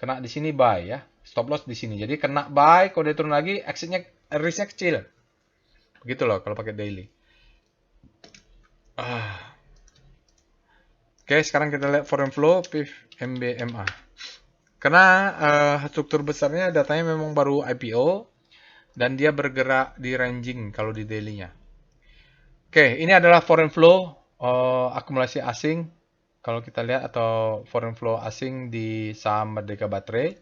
kena di sini buy ya. Stop loss di sini. Jadi kena buy, kalau dia turun lagi, exitnya risk-nya kecil. Begitu loh kalau pakai daily. Oke, sekarang kita lihat foreign flow PIF MBMA. Karena struktur besarnya datanya memang baru IPO dan dia bergerak di ranging kalau di daily-nya. Oke, ini adalah foreign flow akumulasi asing. Kalau kita lihat atau foreign flow asing di saham Merdeka Baterai.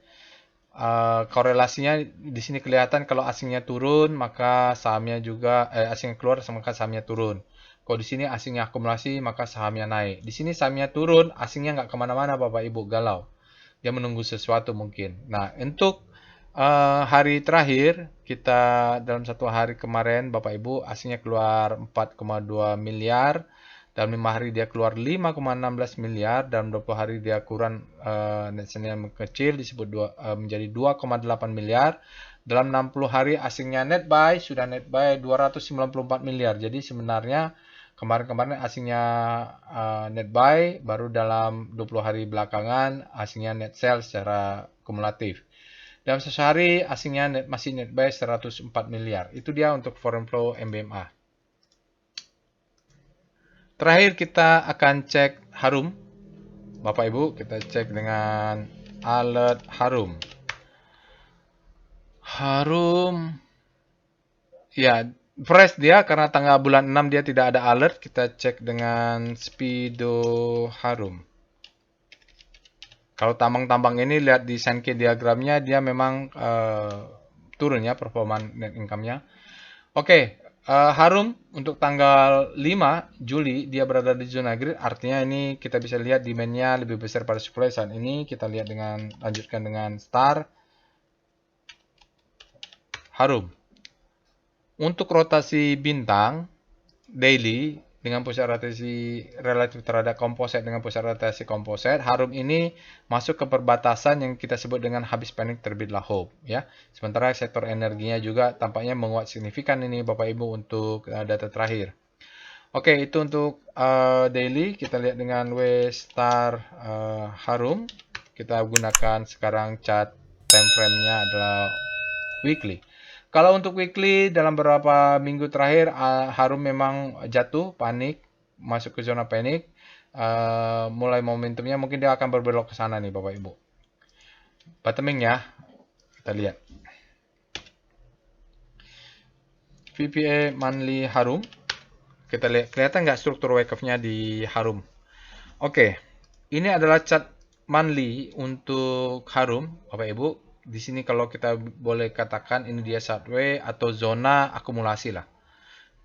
Korelasinya di sini kelihatan kalau asingnya turun, maka sahamnya juga asingnya keluar, maka sahamnya turun. Kalau di sini asingnya akumulasi, maka sahamnya naik. Di sini sahamnya turun, asingnya nggak kemana-mana Bapak Ibu, galau. Dia menunggu sesuatu mungkin. Nah, untuk hari terakhir, kita dalam satu hari kemarin Bapak Ibu, asingnya keluar 4,2 miliar. Dalam 5 hari dia keluar 5,16 miliar, dalam 20 hari dia kurang net sell yang kecil disebut menjadi 2,8 miliar. Dalam 60 hari asingnya net buy, sudah net buy 294 miliar. Jadi sebenarnya kemarin-kemarin asingnya net buy, baru dalam 20 hari belakangan asingnya net sell secara kumulatif. Dalam sehari asingnya masih net buy 104 miliar. Itu dia untuk foreign flow MBMA. Terakhir kita akan cek Harum. Bapak Ibu, kita cek dengan alert Harum. Harum, ya, fresh dia karena tanggal bulan 6 dia tidak ada alert. Kita cek dengan Speedo Harum. Kalau tambang-tambang ini lihat di Sankey diagramnya dia memang turun ya performa net income-nya. Oke, Harum untuk tanggal 5 Juli dia berada di zona grid, artinya ini kita bisa lihat demand-nya lebih besar pada supply saat ini. Kita lihat lanjutkan dengan star Harum. Untuk rotasi bintang daily dengan pusat rotasi relatif terhadap komposit dengan pusat rotasi komposit, Harum ini masuk ke perbatasan yang kita sebut dengan habis panik terbitlah hope ya. Sementara sektor energinya juga tampaknya menguat signifikan ini Bapak Ibu untuk data terakhir. Oke, itu untuk daily. Kita lihat dengan W star Harum. Kita gunakan sekarang chart time frame-nya adalah weekly. Kalau untuk weekly dalam beberapa minggu terakhir Harum memang jatuh, panik, masuk ke zona panik. Mulai momentumnya mungkin dia akan berbelok ke sana nih Bapak Ibu. Bottoming ya, kita lihat. VPA monthly Harum. Kita lihat, kelihatan nggak struktur wake up-nya di Harum? Oke, ini adalah chart monthly untuk Harum, Bapak Ibu. Di sini kalau kita boleh katakan ini dia sideways atau zona akumulasi lah.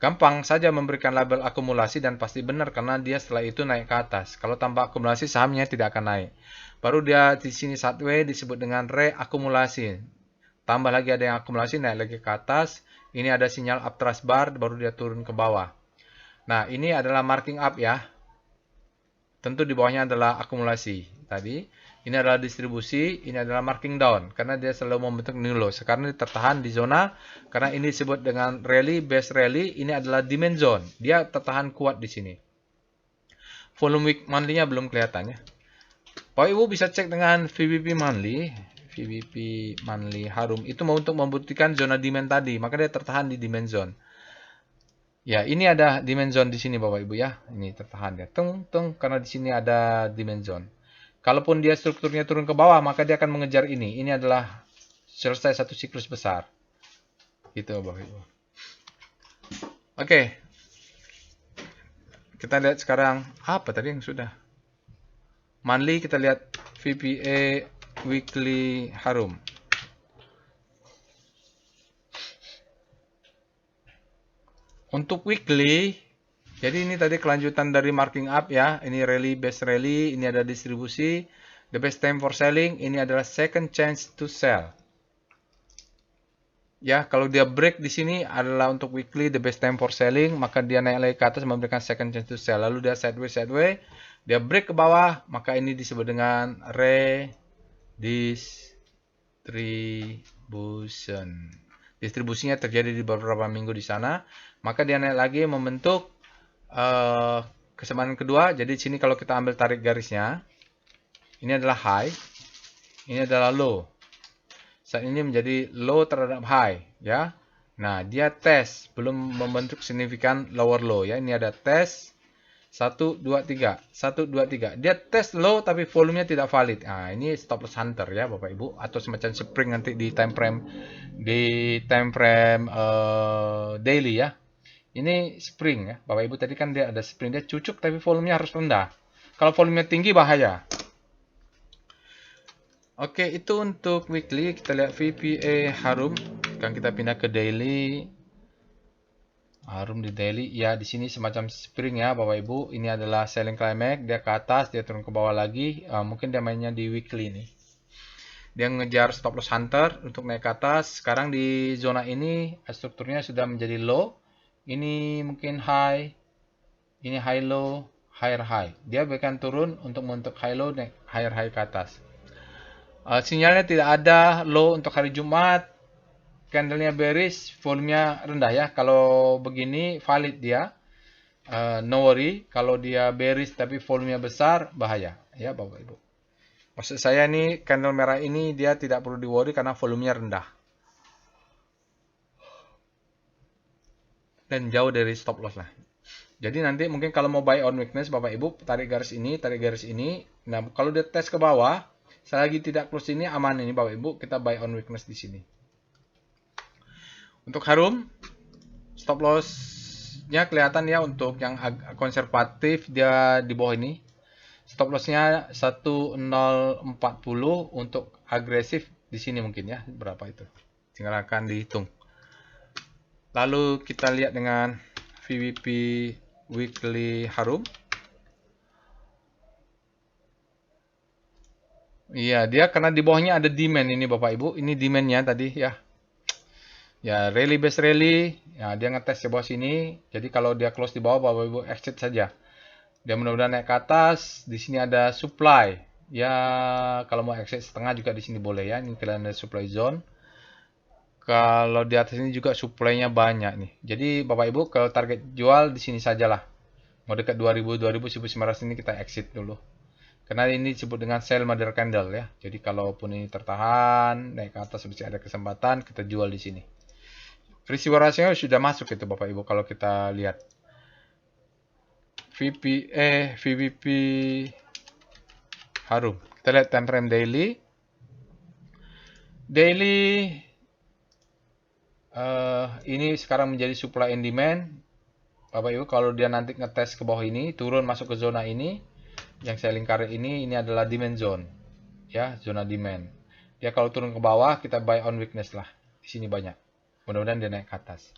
Gampang saja memberikan label akumulasi dan pasti benar karena dia setelah itu naik ke atas. Kalau tanpa akumulasi sahamnya tidak akan naik. Baru dia di sini sideways disebut dengan reakumulasi. Tambah lagi ada yang akumulasi naik lagi ke atas. Ini ada sinyal uptrust bar baru dia turun ke bawah. Nah, ini adalah marking up ya. Tentu di bawahnya adalah akumulasi tadi. Ini adalah distribusi, ini adalah marking down karena dia selalu membentuk new low. Sekarang ini tertahan di zona karena ini disebut dengan rally, base rally. Ini adalah demand zone. Dia tertahan kuat di sini. Volume week monthly-nya belum kelihatan ya. Bapak Ibu bisa cek dengan VBP monthly. VBP monthly Harum itu mau untuk membuktikan zona demand tadi, maka dia tertahan di demand zone. Ya, ini ada demand zone di sini Bapak Ibu ya. Ini tertahan ya. Tung karena di sini ada demand zone. Kalaupun dia strukturnya turun ke bawah, maka dia akan mengejar ini. Ini adalah selesai satu siklus besar. Gitu Bapak Ibu. Oke. Kita lihat sekarang apa tadi yang sudah. Monthly kita lihat VPA weekly Harum. Untuk weekly, jadi ini tadi kelanjutan dari marking up ya. Ini rally, base rally, ini ada distribusi. The best time for selling, ini adalah second chance to sell. Ya, kalau dia break di sini adalah untuk weekly, the best time for selling, maka dia naik lagi ke atas memberikan second chance to sell. Lalu dia sideways, dia break ke bawah, maka ini disebut dengan redistribution. Distribusinya terjadi di beberapa minggu di sana, maka dia naik lagi membentuk kesamaan kedua. Jadi di sini kalau kita ambil tarik garisnya, ini adalah high, ini adalah low. Saat ini menjadi low terhadap high, ya. Nah, dia tes belum membentuk signifikan lower low, ya. Ini ada tes 1 2 3, 1 2 3. Dia tes low tapi volumenya tidak valid. Nah, ini stop loss hunter ya, Bapak Ibu, atau semacam spring nanti di time frame daily ya. Ini spring ya, Bapak Ibu, tadi kan dia ada spring, dia cucuk tapi volumenya harus rendah. Kalau volumenya tinggi bahaya. Oke, itu untuk weekly. Kita lihat VPA Harum. Kan kita pindah ke daily. Harum di daily. Ya, di sini semacam spring ya, Bapak Ibu. Ini adalah selling climax. Dia ke atas, dia turun ke bawah lagi. Mungkin dia mainnya di weekly nih. Dia ngejar stop loss hunter untuk naik ke atas. Sekarang di zona ini strukturnya sudah menjadi low. Ini mungkin high. Ini high low, higher high. Dia berikan turun untuk membentuk high low, naik higher high ke atas. Sinyalnya tidak ada low untuk hari Jumat. Candlenya bearish, volumenya rendah ya. Kalau begini valid dia. No worry. Kalau dia bearish tapi volumenya besar, bahaya ya Bapak Ibu. Maksud saya nih, candle merah ini dia tidak perlu di worry karena volumenya rendah. Dan jauh dari stop loss lah. Jadi nanti mungkin kalau mau buy on weakness Bapak Ibu, tarik garis ini, tarik garis ini. Nah, kalau dia tes ke bawah, selagi tidak close ini aman ini Bapak Ibu, kita buy on weakness di sini. Untuk Harum, stop loss-nya kelihatan ya untuk yang konservatif dia di bawah ini. Stop loss-nya 1040, untuk agresif di sini mungkin ya, berapa itu? Tinggal akan dihitung. Lalu kita lihat dengan VWP weekly Harum. Iya, dia karena di bawahnya ada demand ini Bapak Ibu. Ini demand-nya tadi ya. Ya, rally base rally. Ya, dia ngetes di bawah sini. Jadi kalau dia close di bawah Bapak Ibu exit saja. Dia mudah-mudahan naik ke atas. Di sini ada supply. Ya, kalau mau exit setengah juga di sini boleh ya. Ini kalian ada supply zone. Kalau di atas ini juga supply-nya banyak nih. Jadi Bapak Ibu kalau target jual di sini sajalah. Mau dekat 2000, 2000, 1900 ini kita exit dulu. Karena ini disebut dengan sell mother candle ya. Jadi kalaupun ini tertahan, naik ke atas masih ada kesempatan, kita jual di sini. Peristiwa rasionya sudah masuk itu Bapak Ibu kalau kita lihat. VWP Harum. Kita lihat time frame daily. Daily ini sekarang menjadi supply and demand. Bapak Ibu kalau dia nanti ngetes ke bawah ini, turun masuk ke zona ini, yang saya lingkari ini adalah demand zone. Ya, zona demand. Dia kalau turun ke bawah, kita buy on weakness lah. Di sini banyak. Mudah-mudahan dia naik ke atas.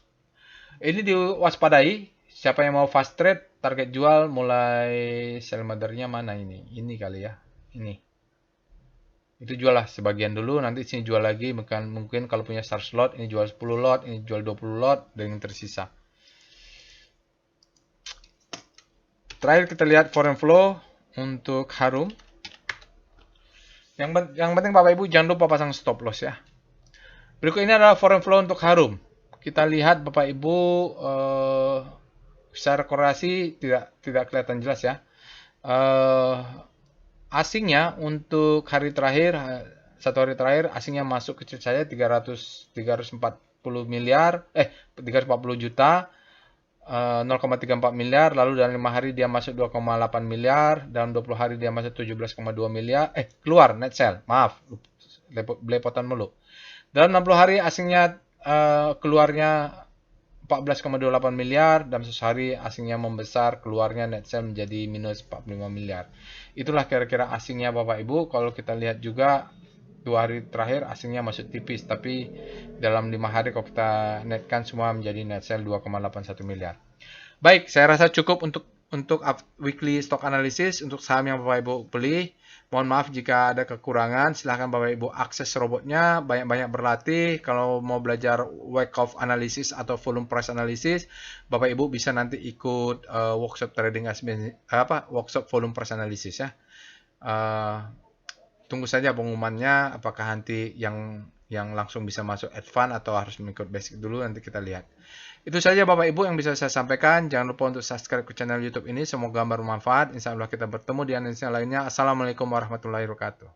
Ini diwaspadai. Siapa yang mau fast trade, target jual mulai sell mother-nya mana ini? Ini kali ya. Ini. Itu jual lah sebagian dulu, nanti sini jual lagi. Mungkin kalau punya start slot, ini jual 10 lot, ini jual 20 lot, dan yang tersisa. Terakhir kita lihat foreign flow untuk Harum. Yang penting Bapak Ibu jangan lupa pasang stop loss ya. Berikut ini adalah foreign flow untuk Harum. Kita lihat Bapak Ibu secara korelasi tidak kelihatan jelas ya. Asingnya untuk hari terakhir, satu hari terakhir asingnya masuk kecil saja 340 miliar, 340 juta. 0,34 miliar, lalu dalam 5 hari dia masuk 2,8 miliar, dalam 20 hari dia masuk 17,2 miliar, keluar net sell, maaf, belepotan mulu. Dalam 60 hari asingnya keluarnya 14,28 miliar, dalam 1 hari asingnya membesar, keluarnya net sell menjadi minus 45 miliar. Itulah kira-kira asingnya Bapak Ibu. Kalau kita lihat juga 2 hari terakhir asingnya masuk tipis, tapi dalam 5 hari kalau kita netkan semua menjadi net sell 2,81 miliar. Baik, saya rasa cukup untuk weekly stock analysis untuk saham yang Bapak Ibu beli. Mohon maaf jika ada kekurangan, silahkan Bapak Ibu akses robotnya, banyak-banyak berlatih. Kalau mau belajar Wyckoff analysis atau volume price analysis, Bapak Ibu bisa nanti ikut workshop trading workshop volume price analysis ya. Tunggu saja pengumumannya, apakah nanti yang langsung bisa masuk advance atau harus mengikut basic dulu, nanti kita lihat. Itu saja Bapak Ibu yang bisa saya sampaikan. Jangan lupa untuk subscribe ke channel YouTube ini. Semoga bermanfaat. Insya Allah kita bertemu di analisis lainnya. Assalamualaikum warahmatullahi wabarakatuh.